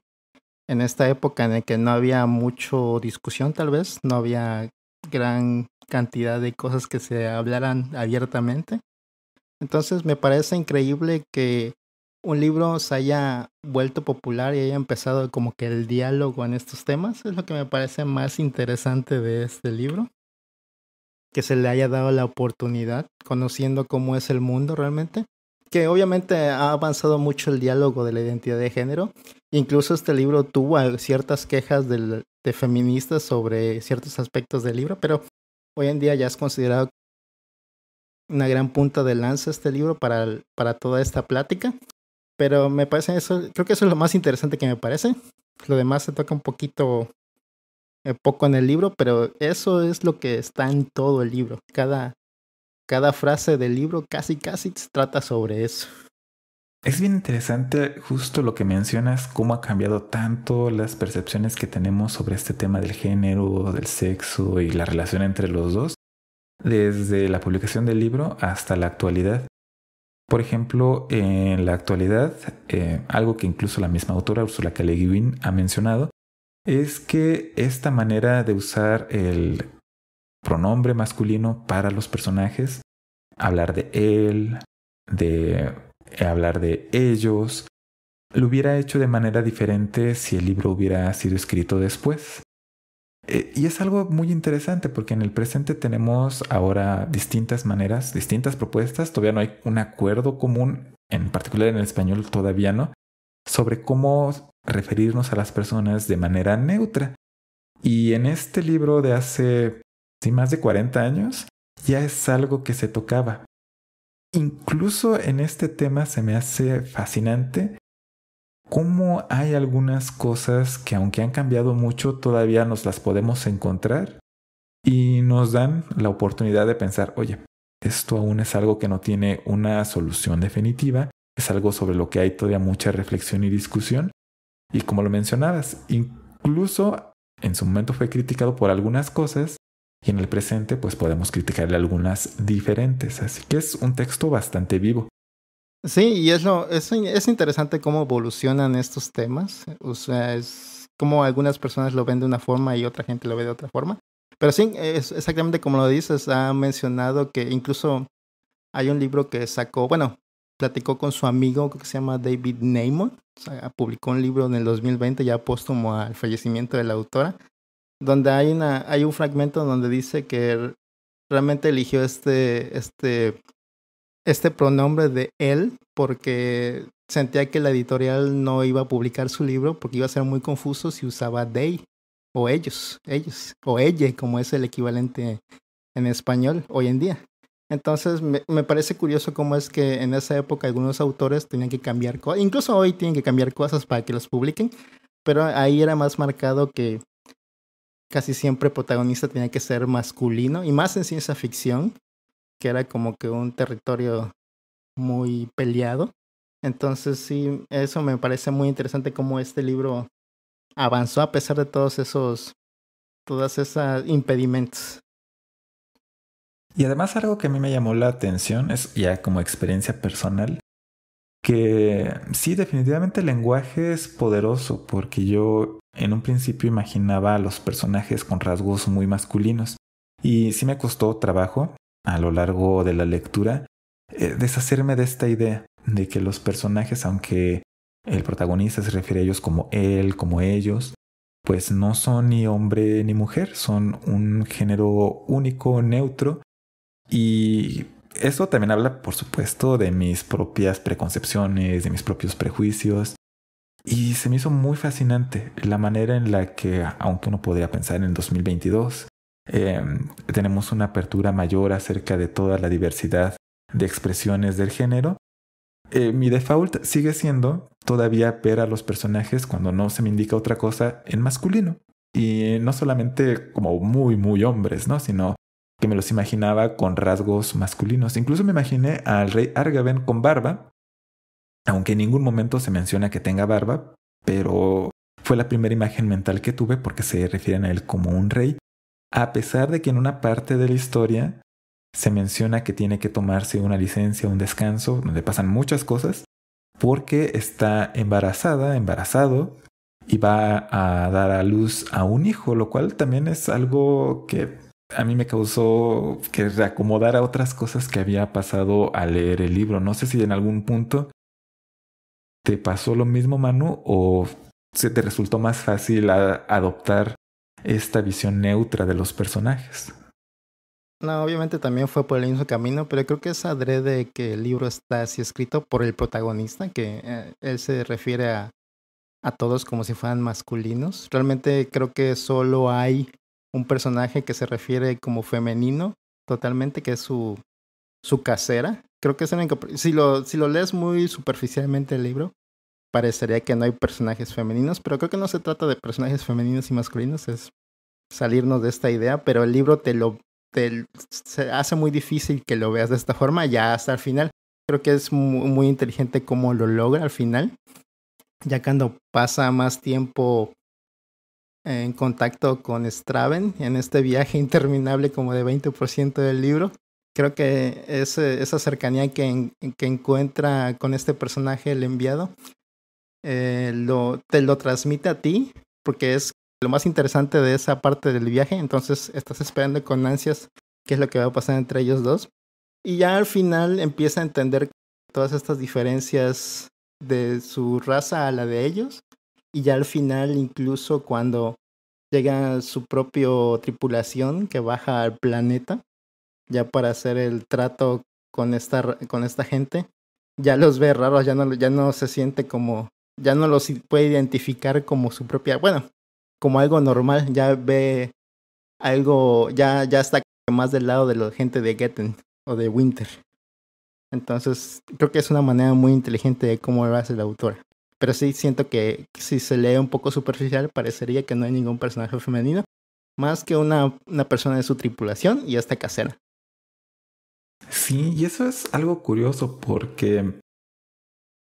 En esta época en la que no había mucho discusión, tal vez, no había gran cantidad de cosas que se hablaran abiertamente. Entonces me parece increíble que un libro se haya vuelto popular y haya empezado como que el diálogo en estos temas. Es lo que me parece más interesante de este libro, que se le haya dado la oportunidad, conociendo cómo es el mundo realmente. Que obviamente ha avanzado mucho el diálogo de la identidad de género. Incluso este libro tuvo ciertas quejas de feministas sobre ciertos aspectos del libro, pero hoy en día ya es considerado una gran punta de lanza este libro para toda esta plática. Pero me parece eso, creo que eso es lo más interesante que me parece. Lo demás se toca un poquito, poco en el libro, pero eso es lo que está en todo el libro. Cada frase del libro casi se trata sobre eso. Es bien interesante justo lo que mencionas, cómo ha cambiado tanto las percepciones que tenemos sobre este tema del género, del sexo y la relación entre los dos, desde la publicación del libro hasta la actualidad. Por ejemplo, en la actualidad, algo que incluso la misma autora Ursula K. Le Guin ha mencionado, es que esta manera de usar el pronombre masculino para los personajes, hablar de él, de hablar de ellos, lo hubiera hecho de manera diferente si el libro hubiera sido escrito después. Y es algo muy interesante porque en el presente tenemos ahora distintas maneras, distintas propuestas. Todavía no hay un acuerdo común, en particular en el español todavía no, sobre cómo referirnos a las personas de manera neutra. Y en este libro de hace más de 40 años ya es algo que se tocaba. Incluso en este tema se me hace fascinante cómo hay algunas cosas que aunque han cambiado mucho, todavía nos las podemos encontrar y nos dan la oportunidad de pensar, oye, esto aún es algo que no tiene una solución definitiva, es algo sobre lo que hay todavía mucha reflexión y discusión. Y como lo mencionabas, incluso en su momento fue criticado por algunas cosas y en el presente pues podemos criticarle algunas diferentes. Así que es un texto bastante vivo. Sí, y es interesante cómo evolucionan estos temas. O sea, es como algunas personas lo ven de una forma y otra gente lo ve de otra forma. Pero sí, es exactamente como lo dices. Ha mencionado que incluso hay un libro que sacó, bueno, platicó con su amigo que se llama David Naimon. O sea, publicó un libro en el 2020 ya póstumo al fallecimiento de la autora, donde hay un fragmento donde dice que realmente eligió este pronombre de él porque sentía que la editorial no iba a publicar su libro porque iba a ser muy confuso si usaba they o ellos, o ella, como es el equivalente en español hoy en día. Entonces me parece curioso cómo es que en esa época algunos autores tenían que cambiar cosas, incluso hoy tienen que cambiar cosas para que los publiquen, pero ahí era más marcado que casi siempre el protagonista tenía que ser masculino, y más en ciencia ficción, que era como que un territorio muy peleado. Entonces sí, eso me parece muy interesante cómo este libro avanzó a pesar de todos esos impedimentos. Y además algo que a mí me llamó la atención es ya como experiencia personal, que sí, definitivamente el lenguaje es poderoso porque yo en un principio imaginaba a los personajes con rasgos muy masculinos y sí me costó trabajo a lo largo de la lectura deshacerme de esta idea de que los personajes, aunque el protagonista se refiere a ellos como él, como ellos, pues no son ni hombre ni mujer, son un género único, neutro. Y eso también habla, por supuesto, de mis propias preconcepciones, de mis propios prejuicios. Y se me hizo muy fascinante la manera en la que, aunque uno podría pensar en el 2022, tenemos una apertura mayor acerca de toda la diversidad de expresiones del género. Mi default sigue siendo todavía ver a los personajes, cuando no se me indica otra cosa, en masculino. Y no solamente como muy, muy hombres, ¿no? Sino que me los imaginaba con rasgos masculinos. Incluso me imaginé al rey Argaven con barba aunque en ningún momento se menciona que tenga barba, pero fue la primera imagen mental que tuve porque se refieren a él como un rey, a pesar de que en una parte de la historia se menciona que tiene que tomarse una licencia, un descanso, donde pasan muchas cosas, porque está embarazado, y va a dar a luz a un hijo, lo cual también es algo que a mí me causó que reacomodara otras cosas que había pasado al leer el libro. No sé si en algún punto te pasó lo mismo, Manu, o se te resultó más fácil adoptar esta visión neutra de los personajes. No, obviamente también fue por el mismo camino, pero creo que es adrede que el libro está así escrito por el protagonista, que él se refiere a todos como si fueran masculinos. Realmente creo que solo hay un personaje que se refiere como femenino totalmente, que es su casera. Creo que es el único. Si lo lees muy superficialmente el libro, parecería que no hay personajes femeninos, pero creo que no se trata de personajes femeninos y masculinos, es salirnos de esta idea, pero el libro se hace muy difícil que lo veas de esta forma ya hasta el final. Creo que es muy inteligente cómo lo logra al final, ya cuando pasa más tiempo en contacto con Straven en este viaje interminable como de 20% del libro. Creo que esa cercanía que encuentra con este personaje el enviado te lo transmite a ti, porque es lo más interesante de esa parte del viaje. Entonces estás esperando con ansias qué es lo que va a pasar entre ellos dos. Y ya al final empieza a entender todas estas diferencias de su raza a la de ellos. Y ya al final, incluso cuando llega su propia tripulación que baja al planeta, ya para hacer el trato con esta gente, ya los ve raros, ya no se siente como, ya no los puede identificar como su propia, bueno, como algo normal, ya ve algo, ya está más del lado de la gente de Getten o de Winter. Entonces, creo que es una manera muy inteligente de cómo lo hace la autora. Pero sí siento que si se lee un poco superficial, parecería que no hay ningún personaje femenino, más que una persona de su tripulación y esta casera. Sí, y eso es algo curioso porque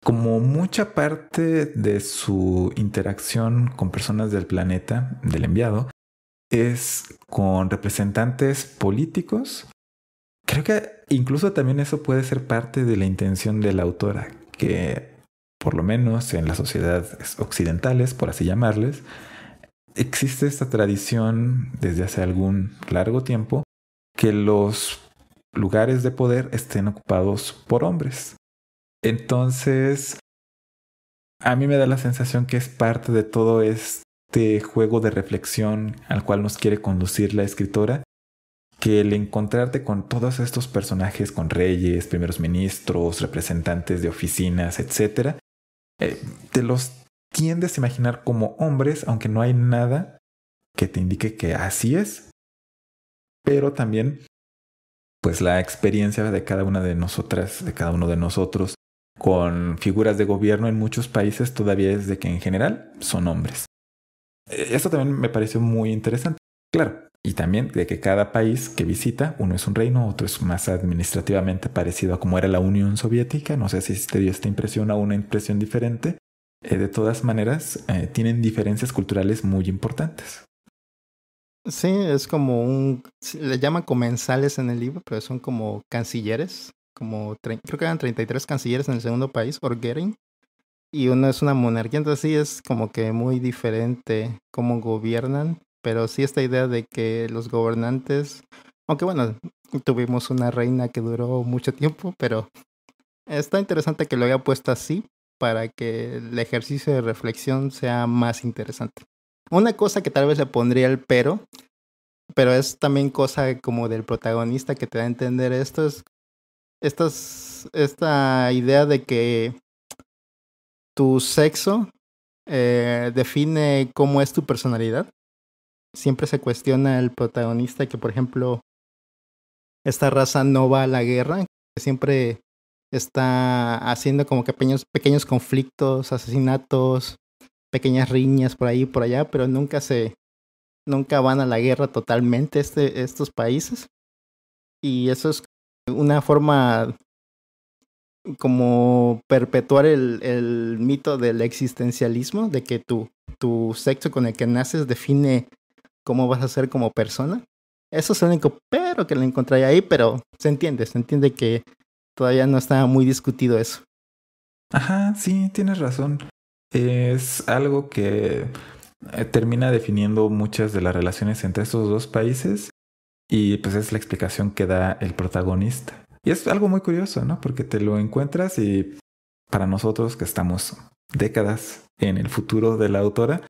como mucha parte de su interacción con personas del planeta, del enviado, es con representantes políticos, creo que incluso también eso puede ser parte de la intención de la autora, que por lo menos en las sociedades occidentales, por así llamarles, existe esta tradición desde hace algún largo tiempo que los lugares de poder estén ocupados por hombres. Entonces, a mí me da la sensación que es parte de todo este juego de reflexión al cual nos quiere conducir la escritora, que el encontrarte con todos estos personajes, con reyes, primeros ministros, representantes de oficinas, etcétera, te los tiendes a imaginar como hombres, aunque no hay nada que te indique que así es, pero también pues la experiencia de cada una de nosotras, de cada uno de nosotros, con figuras de gobierno en muchos países todavía es de que en general son hombres. Esto también me pareció muy interesante. Claro, y también de que cada país que visita, uno es un reino, otro es más administrativamente parecido a como era la Unión Soviética. No sé si te dio esta impresión o una impresión diferente. De todas maneras, tienen diferencias culturales muy importantes. Sí, es como le llaman comensales en el libro, pero son como cancilleres, creo que eran 33 cancilleres en el segundo país, Orgering, y uno es una monarquía, entonces sí es como que muy diferente cómo gobiernan, pero sí esta idea de que los gobernantes, aunque bueno, tuvimos una reina que duró mucho tiempo, pero está interesante que lo haya puesto así para que el ejercicio de reflexión sea más interesante. Una cosa que tal vez le pondría el pero es también cosa como del protagonista que te da a entender esto, es esta idea de que tu sexo define cómo es tu personalidad. Siempre se cuestiona el protagonista que, por ejemplo, esta raza no va a la guerra, que siempre está haciendo como que pequeños conflictos, asesinatos, pequeñas riñas por ahí y por allá, pero nunca van a la guerra totalmente estos países. Y eso es una forma como perpetuar el mito del existencialismo, de que tu sexo con el que naces define cómo vas a ser como persona. Eso es lo único pero que le encontré ahí, pero se entiende que todavía no está muy discutido eso. Ajá, sí, tienes razón. Es algo que termina definiendo muchas de las relaciones entre estos dos países y pues es la explicación que da el protagonista. Y es algo muy curioso, ¿no? Porque te lo encuentras y para nosotros que estamos décadas en el futuro de la autora,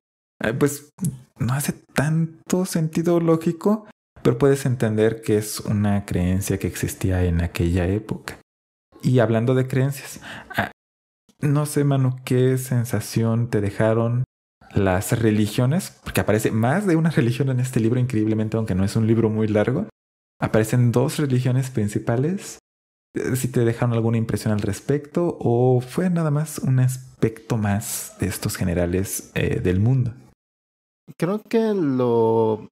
pues no hace tanto sentido lógico, pero puedes entender que es una creencia que existía en aquella época. Y hablando de creencias, no sé, Manu, qué sensación te dejaron las religiones, porque aparece más de una religión en este libro, increíblemente, aunque no es un libro muy largo. Aparecen dos religiones principales. Si te dejaron alguna impresión al respecto o fue nada más un aspecto más de estos generales del mundo. Creo que lo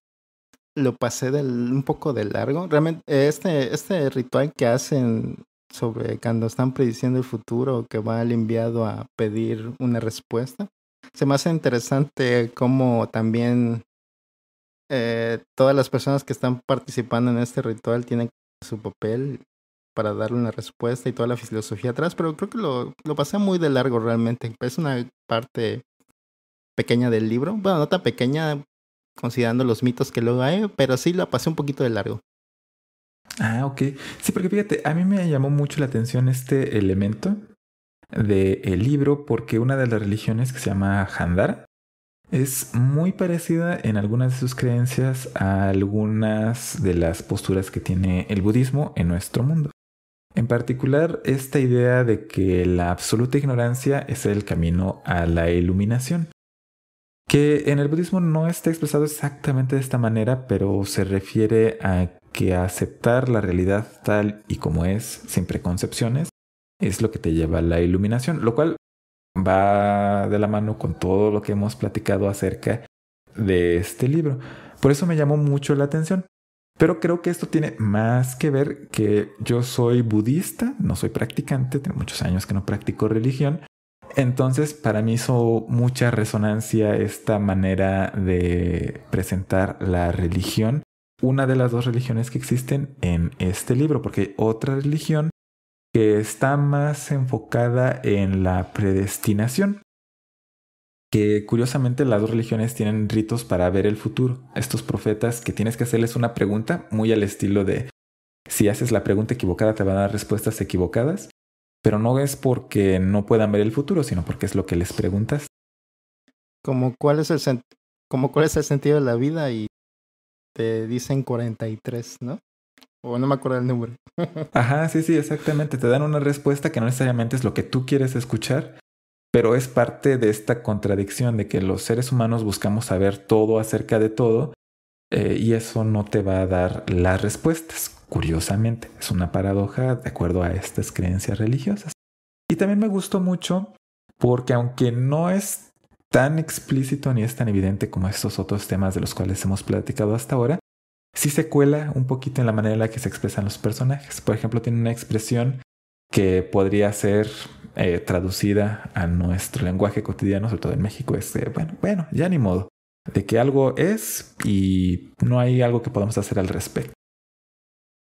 pasé un poco de largo. Realmente, este ritual que hacen sobre cuando están prediciendo el futuro, que va el enviado a pedir una respuesta, se me hace interesante cómo también todas las personas que están participando en este ritual tienen su papel para darle una respuesta y toda la filosofía atrás, pero creo que lo pasé muy de largo realmente. Es una parte pequeña del libro. Bueno, no tan pequeña considerando los mitos que luego hay, pero sí la pasé un poquito de largo. Ah, ok. Sí, porque fíjate, a mí me llamó mucho la atención este elemento del libro porque una de las religiones que se llama Handara es muy parecida en algunas de sus creencias a algunas de las posturas que tiene el budismo en nuestro mundo. En particular, esta idea de que la absoluta ignorancia es el camino a la iluminación, que en el budismo no está expresado exactamente de esta manera, pero se refiere a que aceptar la realidad tal y como es, sin preconcepciones, es lo que te lleva a la iluminación, lo cual va de la mano con todo lo que hemos platicado acerca de este libro. Por eso me llamó mucho la atención. Pero creo que esto tiene más que ver que yo soy budista, no soy practicante, tengo muchos años que no practico religión. Entonces, para mí hizo mucha resonancia esta manera de presentar la religión, una de las dos religiones que existen en este libro, porque hay otra religión que está más enfocada en la predestinación, que curiosamente las dos religiones tienen ritos para ver el futuro. Estos profetas que tienes que hacerles una pregunta muy al estilo de si haces la pregunta equivocada te van a dar respuestas equivocadas, pero no es porque no puedan ver el futuro, sino porque es lo que les preguntas. Como como cuál es el sentido de la vida y te dicen 43, ¿no? O no me acuerdo el número. Ajá, sí, sí, exactamente. Te dan una respuesta que no necesariamente es lo que tú quieres escuchar, pero es parte de esta contradicción de que los seres humanos buscamos saber todo acerca de todo y eso no te va a dar las respuestas. Curiosamente, es una paradoja de acuerdo a estas creencias religiosas. Y también me gustó mucho porque aunque no es tan explícito ni es tan evidente como estos otros temas de los cuales hemos platicado hasta ahora, sí se cuela un poquito en la manera en la que se expresan los personajes. Por ejemplo, tiene una expresión que podría ser traducida a nuestro lenguaje cotidiano, sobre todo en México, es bueno, ya ni modo, de que algo es y no hay algo que podamos hacer al respecto.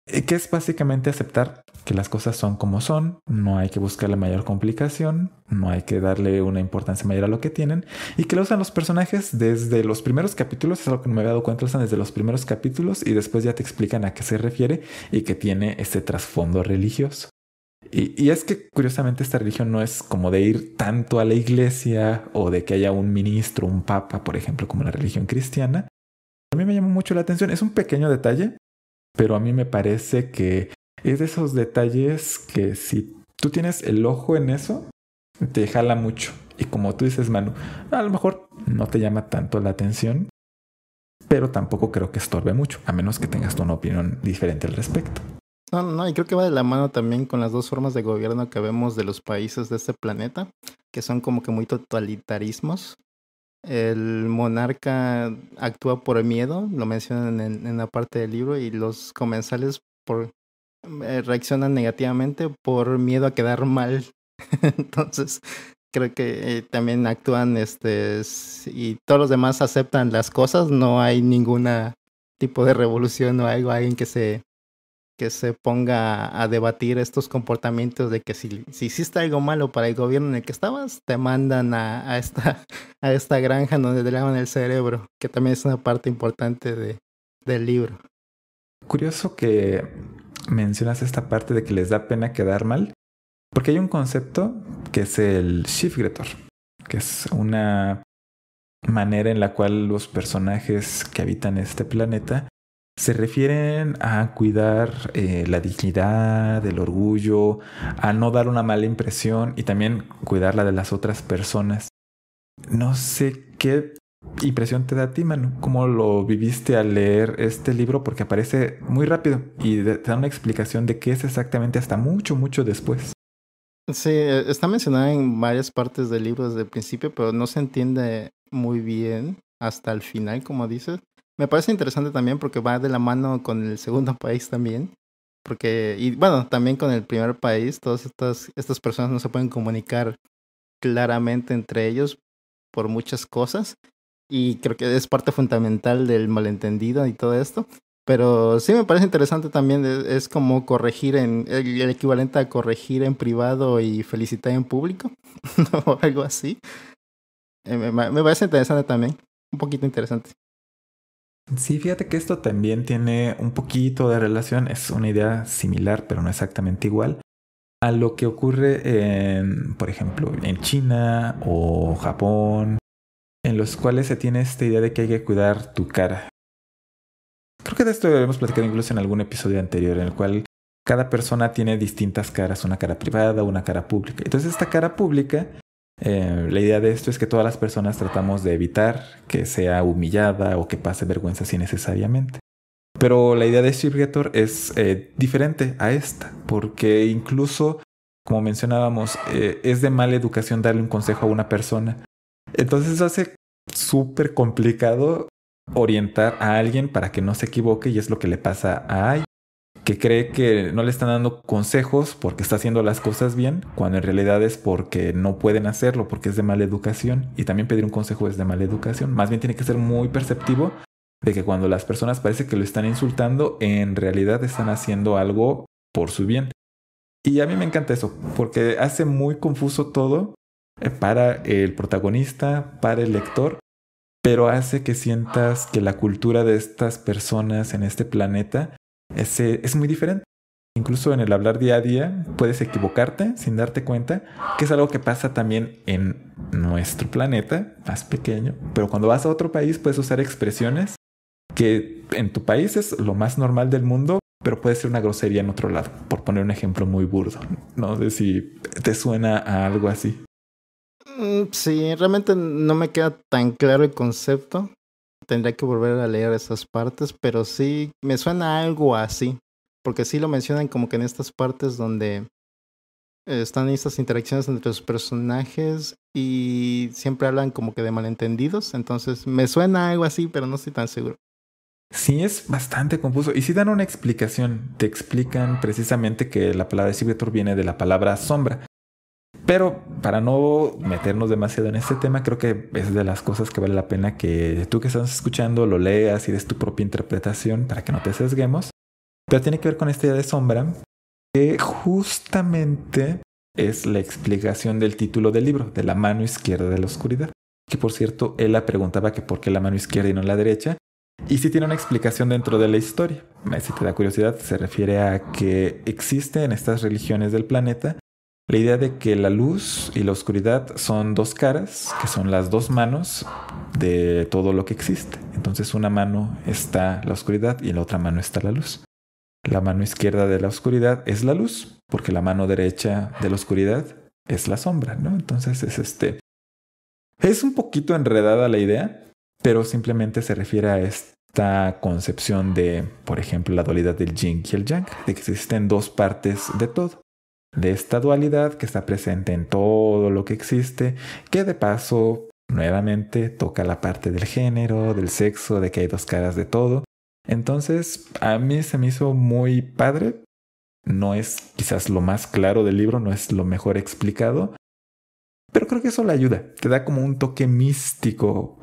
Que es básicamente aceptar que las cosas son como son, no hay que buscar la mayor complicación, no hay que darle una importancia mayor a lo que tienen, y que lo usan los personajes desde los primeros capítulos, es algo que no me había dado cuenta, lo usan desde los primeros capítulos y después ya te explican a qué se refiere y que tiene este trasfondo religioso. Y es que curiosamente esta religión no es como de ir tanto a la iglesia o de que haya un ministro, un papa, por ejemplo, como la religión cristiana. A mí me llamó mucho la atención, es un pequeño detalle, pero a mí me parece que es de esos detalles que si tú tienes el ojo en eso, te jala mucho. Y como tú dices, Manu, a lo mejor no te llama tanto la atención, pero tampoco creo que estorbe mucho, a menos que tengas tú una opinión diferente al respecto. No, y creo que va de la mano también con las dos formas de gobierno que vemos de los países de este planeta, que son como que muy totalitarismos. El monarca actúa por miedo, lo mencionan en la parte del libro, y los comensales reaccionan negativamente por miedo a quedar mal. Entonces, creo que también actúan, y todos los demás aceptan las cosas, no hay ninguna tipo de revolución o algo, alguien que se ponga a debatir estos comportamientos de que si hiciste algo malo para el gobierno en el que estabas, te mandan a esta granja donde te lavan el cerebro, que también es una parte importante del libro. Curioso que mencionas esta parte de que les da pena quedar mal, porque hay un concepto que es el Shifgretor, que es una manera en la cual los personajes que habitan este planeta se refieren a cuidar la dignidad, el orgullo, a no dar una mala impresión y también cuidar la de las otras personas. No sé qué impresión te da a ti, Manu. ¿Cómo lo viviste al leer este libro? Porque aparece muy rápido y te da una explicación de qué es exactamente hasta mucho, mucho después. Sí, está mencionada en varias partes del libro desde el principio, pero no se entiende muy bien hasta el final, como dices. Me parece interesante también porque va de la mano con el segundo país también. Y bueno, también con el primer país, todas estas personas no se pueden comunicar claramente entre ellos por muchas cosas. Y creo que es parte fundamental del malentendido y todo esto. Pero sí me parece interesante también, es como corregir el equivalente a corregir en privado y felicitar en público, o algo así. Me parece interesante también, un poquito interesante. Sí, fíjate que esto también tiene un poquito de relación, es una idea similar, pero no exactamente igual, a lo que ocurre por ejemplo, en China o Japón, en los cuales se tiene esta idea de que hay que cuidar tu cara. Creo que de esto hemos platicado incluso en algún episodio anterior, en el cual cada persona tiene distintas caras, una cara privada, una cara pública. Entonces esta cara pública, la idea de esto es que todas las personas tratamos de evitar que sea humillada o que pase vergüenza innecesariamente. Pero la idea de Shifgretor es diferente a esta, porque incluso, como mencionábamos, es de mala educación darle un consejo a una persona. Entonces eso hace súper complicado orientar a alguien para que no se equivoque, y es lo que le pasa a Ai, que cree que no le están dando consejos porque está haciendo las cosas bien, cuando en realidad es porque no pueden hacerlo, porque es de mala educación. Y también pedir un consejo es de mala educación. Más bien tiene que ser muy perceptivo de que cuando las personas parece que lo están insultando, en realidad están haciendo algo por su bien. Y a mí me encanta eso, porque hace muy confuso todo para el protagonista, para el lector, pero hace que sientas que la cultura de estas personas en este planeta es muy diferente. Incluso en el hablar día a día puedes equivocarte sin darte cuenta, que es algo que pasa también en nuestro planeta más pequeño, pero cuando vas a otro país puedes usar expresiones que en tu país es lo más normal del mundo, pero puede ser una grosería en otro lado, por poner un ejemplo muy burdo. No sé si te suena a algo así. Sí, realmente no me queda tan claro el concepto. Tendría que volver a leer esas partes, pero sí me suena algo así, porque sí lo mencionan como que en estas partes donde están estas interacciones entre los personajes y siempre hablan como que de malentendidos, entonces me suena algo así, pero no estoy tan seguro. Sí, es bastante confuso. Y sí dan una explicación. Te explican precisamente que la palabra Shifgretor viene de la palabra sombra. Pero para no meternos demasiado en este tema, creo que es de las cosas que vale la pena que tú que estás escuchando lo leas y des tu propia interpretación para que no te sesguemos. Pero tiene que ver con esta idea de sombra, que justamente es la explicación del título del libro, de la mano izquierda de la oscuridad. Que por cierto, él la preguntaba que por qué la mano izquierda y no la derecha. Y sí tiene una explicación dentro de la historia. Si te da curiosidad, se refiere a que existe en estas religiones del planeta la idea de que la luz y la oscuridad son dos caras, que son las dos manos de todo lo que existe. Entonces, una mano está la oscuridad y en la otra mano está la luz. La mano izquierda de la oscuridad es la luz, porque la mano derecha de la oscuridad es la sombra, ¿no? Entonces es un poquito enredada la idea, pero simplemente se refiere a esta concepción de, por ejemplo, la dualidad del yin y el yang, de que existen dos partes de todo. De esta dualidad que está presente en todo lo que existe, que de paso, nuevamente, toca la parte del género, del sexo, de que hay dos caras de todo. Entonces, a mí se me hizo muy padre, No es quizás lo más claro del libro, no es lo mejor explicado, pero creo que eso le ayuda. Te da como un toque místico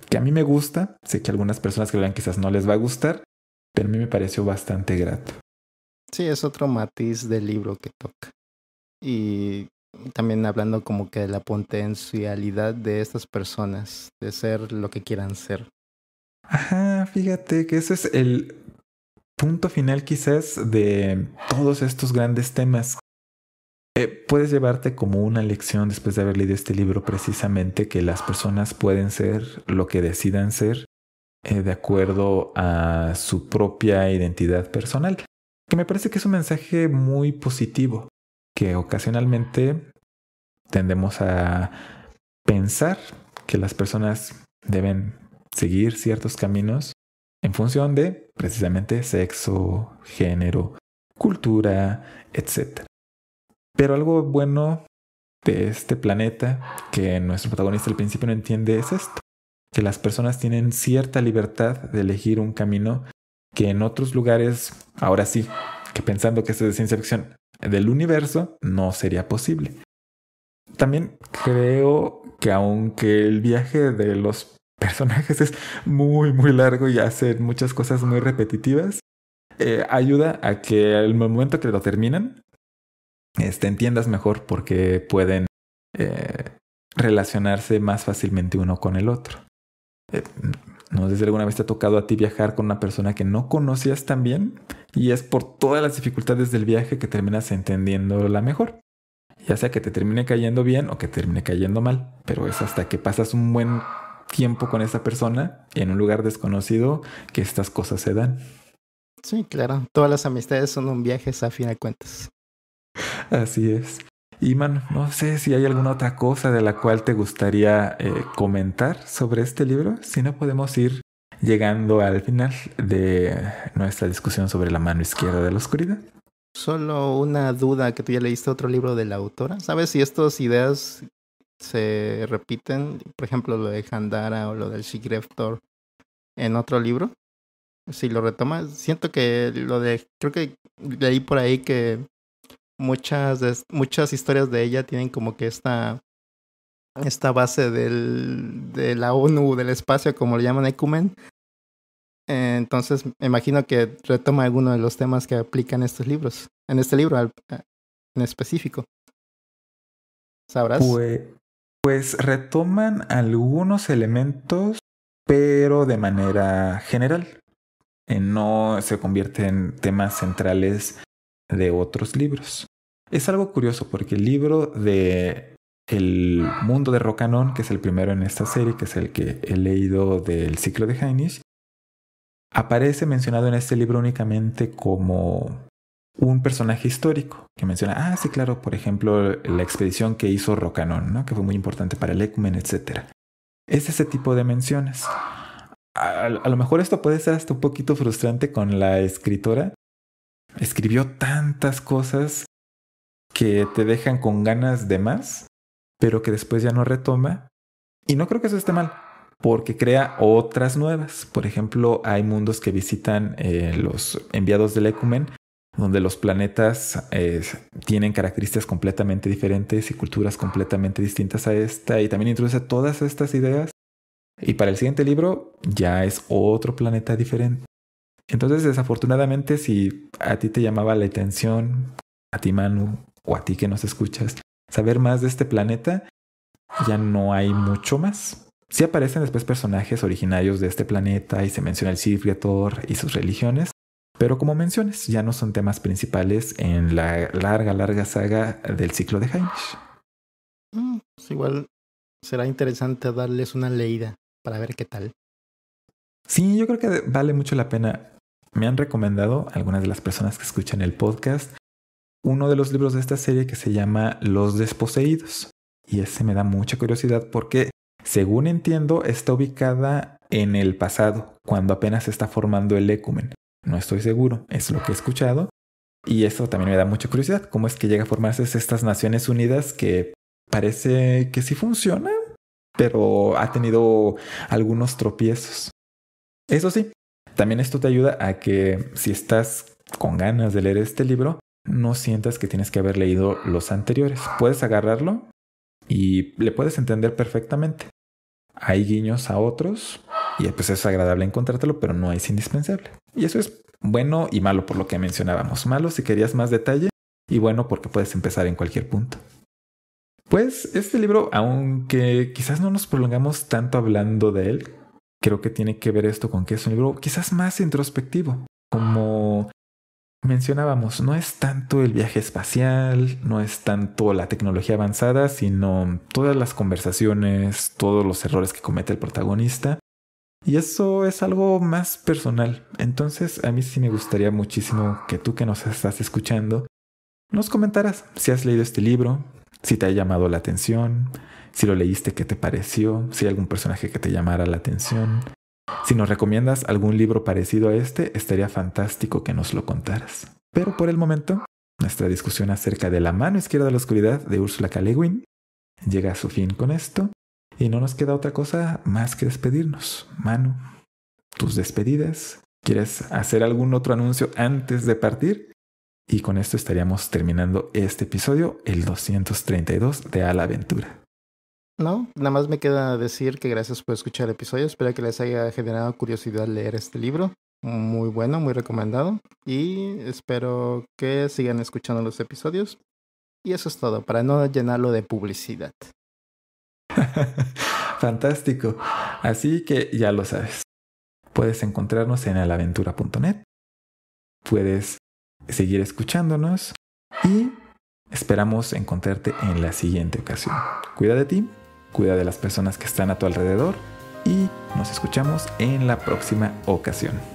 que a mí me gusta. Sé que a algunas personas que lo vean quizás no les va a gustar, pero a mí me pareció bastante grato. Sí, es otro matiz del libro que toca. Y también hablando como que de la potencialidad de estas personas, de ser lo que quieran ser. Ajá, fíjate que ese es el punto final quizás de todos estos grandes temas. Puedes llevarte como una lección después de haber leído este libro precisamente que las personas pueden ser lo que decidan ser de acuerdo a su propia identidad personal. Que me parece que es un mensaje muy positivo, que ocasionalmente tendemos a pensar que las personas deben seguir ciertos caminos en función de precisamente sexo, género, cultura, etc. Pero algo bueno de este planeta que nuestro protagonista al principio no entiende es esto, que las personas tienen cierta libertad de elegir un camino que en otros lugares, ahora sí, que pensando que esto es de ciencia ficción del universo, no sería posible. También creo que aunque el viaje de los personajes es muy, muy largo y hace muchas cosas muy repetitivas, ayuda a que al momento que lo terminan, entiendas mejor porque pueden relacionarse más fácilmente uno con el otro. No sé si alguna vez te ha tocado a ti viajar con una persona que no conocías tan bien y es por todas las dificultades del viaje que terminas entendiéndola mejor. Ya sea que te termine cayendo bien o que te termine cayendo mal, pero es hasta que pasas un buen tiempo con esa persona en un lugar desconocido que estas cosas se dan. Sí, claro. Todas las amistades son un viaje a fin de cuentas. Así es. Y mano, no sé si hay alguna otra cosa de la cual te gustaría comentar sobre este libro. Si no, podemos ir llegando al final de nuestra discusión sobre la mano izquierda de la oscuridad. Solo una duda, que tú ya leíste otro libro de la autora. ¿Sabes si estas ideas se repiten? Por ejemplo, lo de Handara o lo del Shigreftor en otro libro. Si lo retomas, siento que creo que leí por ahí que muchas historias de ella tienen como que esta base de la ONU del espacio, como le llaman Ecumen. Entonces, me imagino que retoma alguno de los temas que aplican estos libros, en este libro en específico. ¿Sabrás? Pues retoman algunos elementos, pero de manera general. No se convierte en temas centrales de otros libros. Es algo curioso porque el libro de El mundo de Rocanon, que es el primero en esta serie, que es el que he leído del ciclo de Hainish, aparece mencionado en este libro únicamente como un personaje histórico que menciona, sí, claro, por ejemplo, la expedición que hizo Rocanon, ¿no? Que fue muy importante para el Ecumen, etc. Es ese tipo de menciones. A lo mejor esto puede ser hasta un poquito frustrante con la escritora. Escribió tantas cosas que te dejan con ganas de más, pero que después ya no retoma. Y no creo que eso esté mal, porque crea otras nuevas. Por ejemplo, hay mundos que visitan los enviados del Ecumen, donde los planetas tienen características completamente diferentes y culturas completamente distintas a esta, y también introduce todas estas ideas. Y para el siguiente libro ya es otro planeta diferente. Entonces, desafortunadamente, si a ti te llamaba la atención, a ti Manu, o a ti que nos escuchas, saber más de este planeta, ya no hay mucho más. Sí aparecen después personajes originarios de este planeta y se menciona el Sifriator y sus religiones, pero como menciones, ya no son temas principales en la larga saga del ciclo de Hainish. Pues igual será interesante darles una leída para ver qué tal. Sí, yo creo que vale mucho la pena. Me han recomendado algunas de las personas que escuchan el podcast uno de los libros de esta serie que se llama Los Desposeídos. Y ese me da mucha curiosidad porque, según entiendo, está ubicada en el pasado, cuando apenas se está formando el Ecumen. No estoy seguro, es lo que he escuchado. Y eso también me da mucha curiosidad. ¿Cómo es que llega a formarse estas Naciones Unidas que parece que sí funciona, pero ha tenido algunos tropiezos? Eso sí, también esto te ayuda a que si estás con ganas de leer este libro, no sientas que tienes que haber leído los anteriores. Puedes agarrarlo y le puedes entender perfectamente. Hay guiños a otros y pues es agradable encontrártelo, pero no es indispensable. Y eso es bueno y malo por lo que mencionábamos. Malo si querías más detalle y bueno porque puedes empezar en cualquier punto. Pues este libro, aunque quizás no nos prolongamos tanto hablando de él, creo que tiene que ver esto con que es un libro quizás más introspectivo. Como mencionábamos, no es tanto el viaje espacial, no es tanto la tecnología avanzada, sino todas las conversaciones, todos los errores que comete el protagonista. Y eso es algo más personal. Entonces a mí sí me gustaría muchísimo que tú que nos estás escuchando nos comentaras si has leído este libro, si te ha llamado la atención, si lo leíste, qué te pareció, si hay algún personaje que te llamara la atención. Si nos recomiendas algún libro parecido a este, estaría fantástico que nos lo contaras. Pero por el momento, nuestra discusión acerca de La mano izquierda de la oscuridad de Úrsula K. Le Guin llega a su fin con esto y no nos queda otra cosa más que despedirnos. Manu, tus despedidas. ¿Quieres hacer algún otro anuncio antes de partir? Y con esto estaríamos terminando este episodio, el 232 de A la Aventura. No, nada más me queda decir que gracias por escuchar el episodio. Espero que les haya generado curiosidad leer este libro. Muy bueno, muy recomendado. Y espero que sigan escuchando los episodios. Y eso es todo, para no llenarlo de publicidad. Fantástico. Así que ya lo sabes. Puedes encontrarnos en alaventura.net. Puedes seguir escuchándonos. Y esperamos encontrarte en la siguiente ocasión. Cuida de ti. Cuida de las personas que están a tu alrededor y nos escuchamos en la próxima ocasión.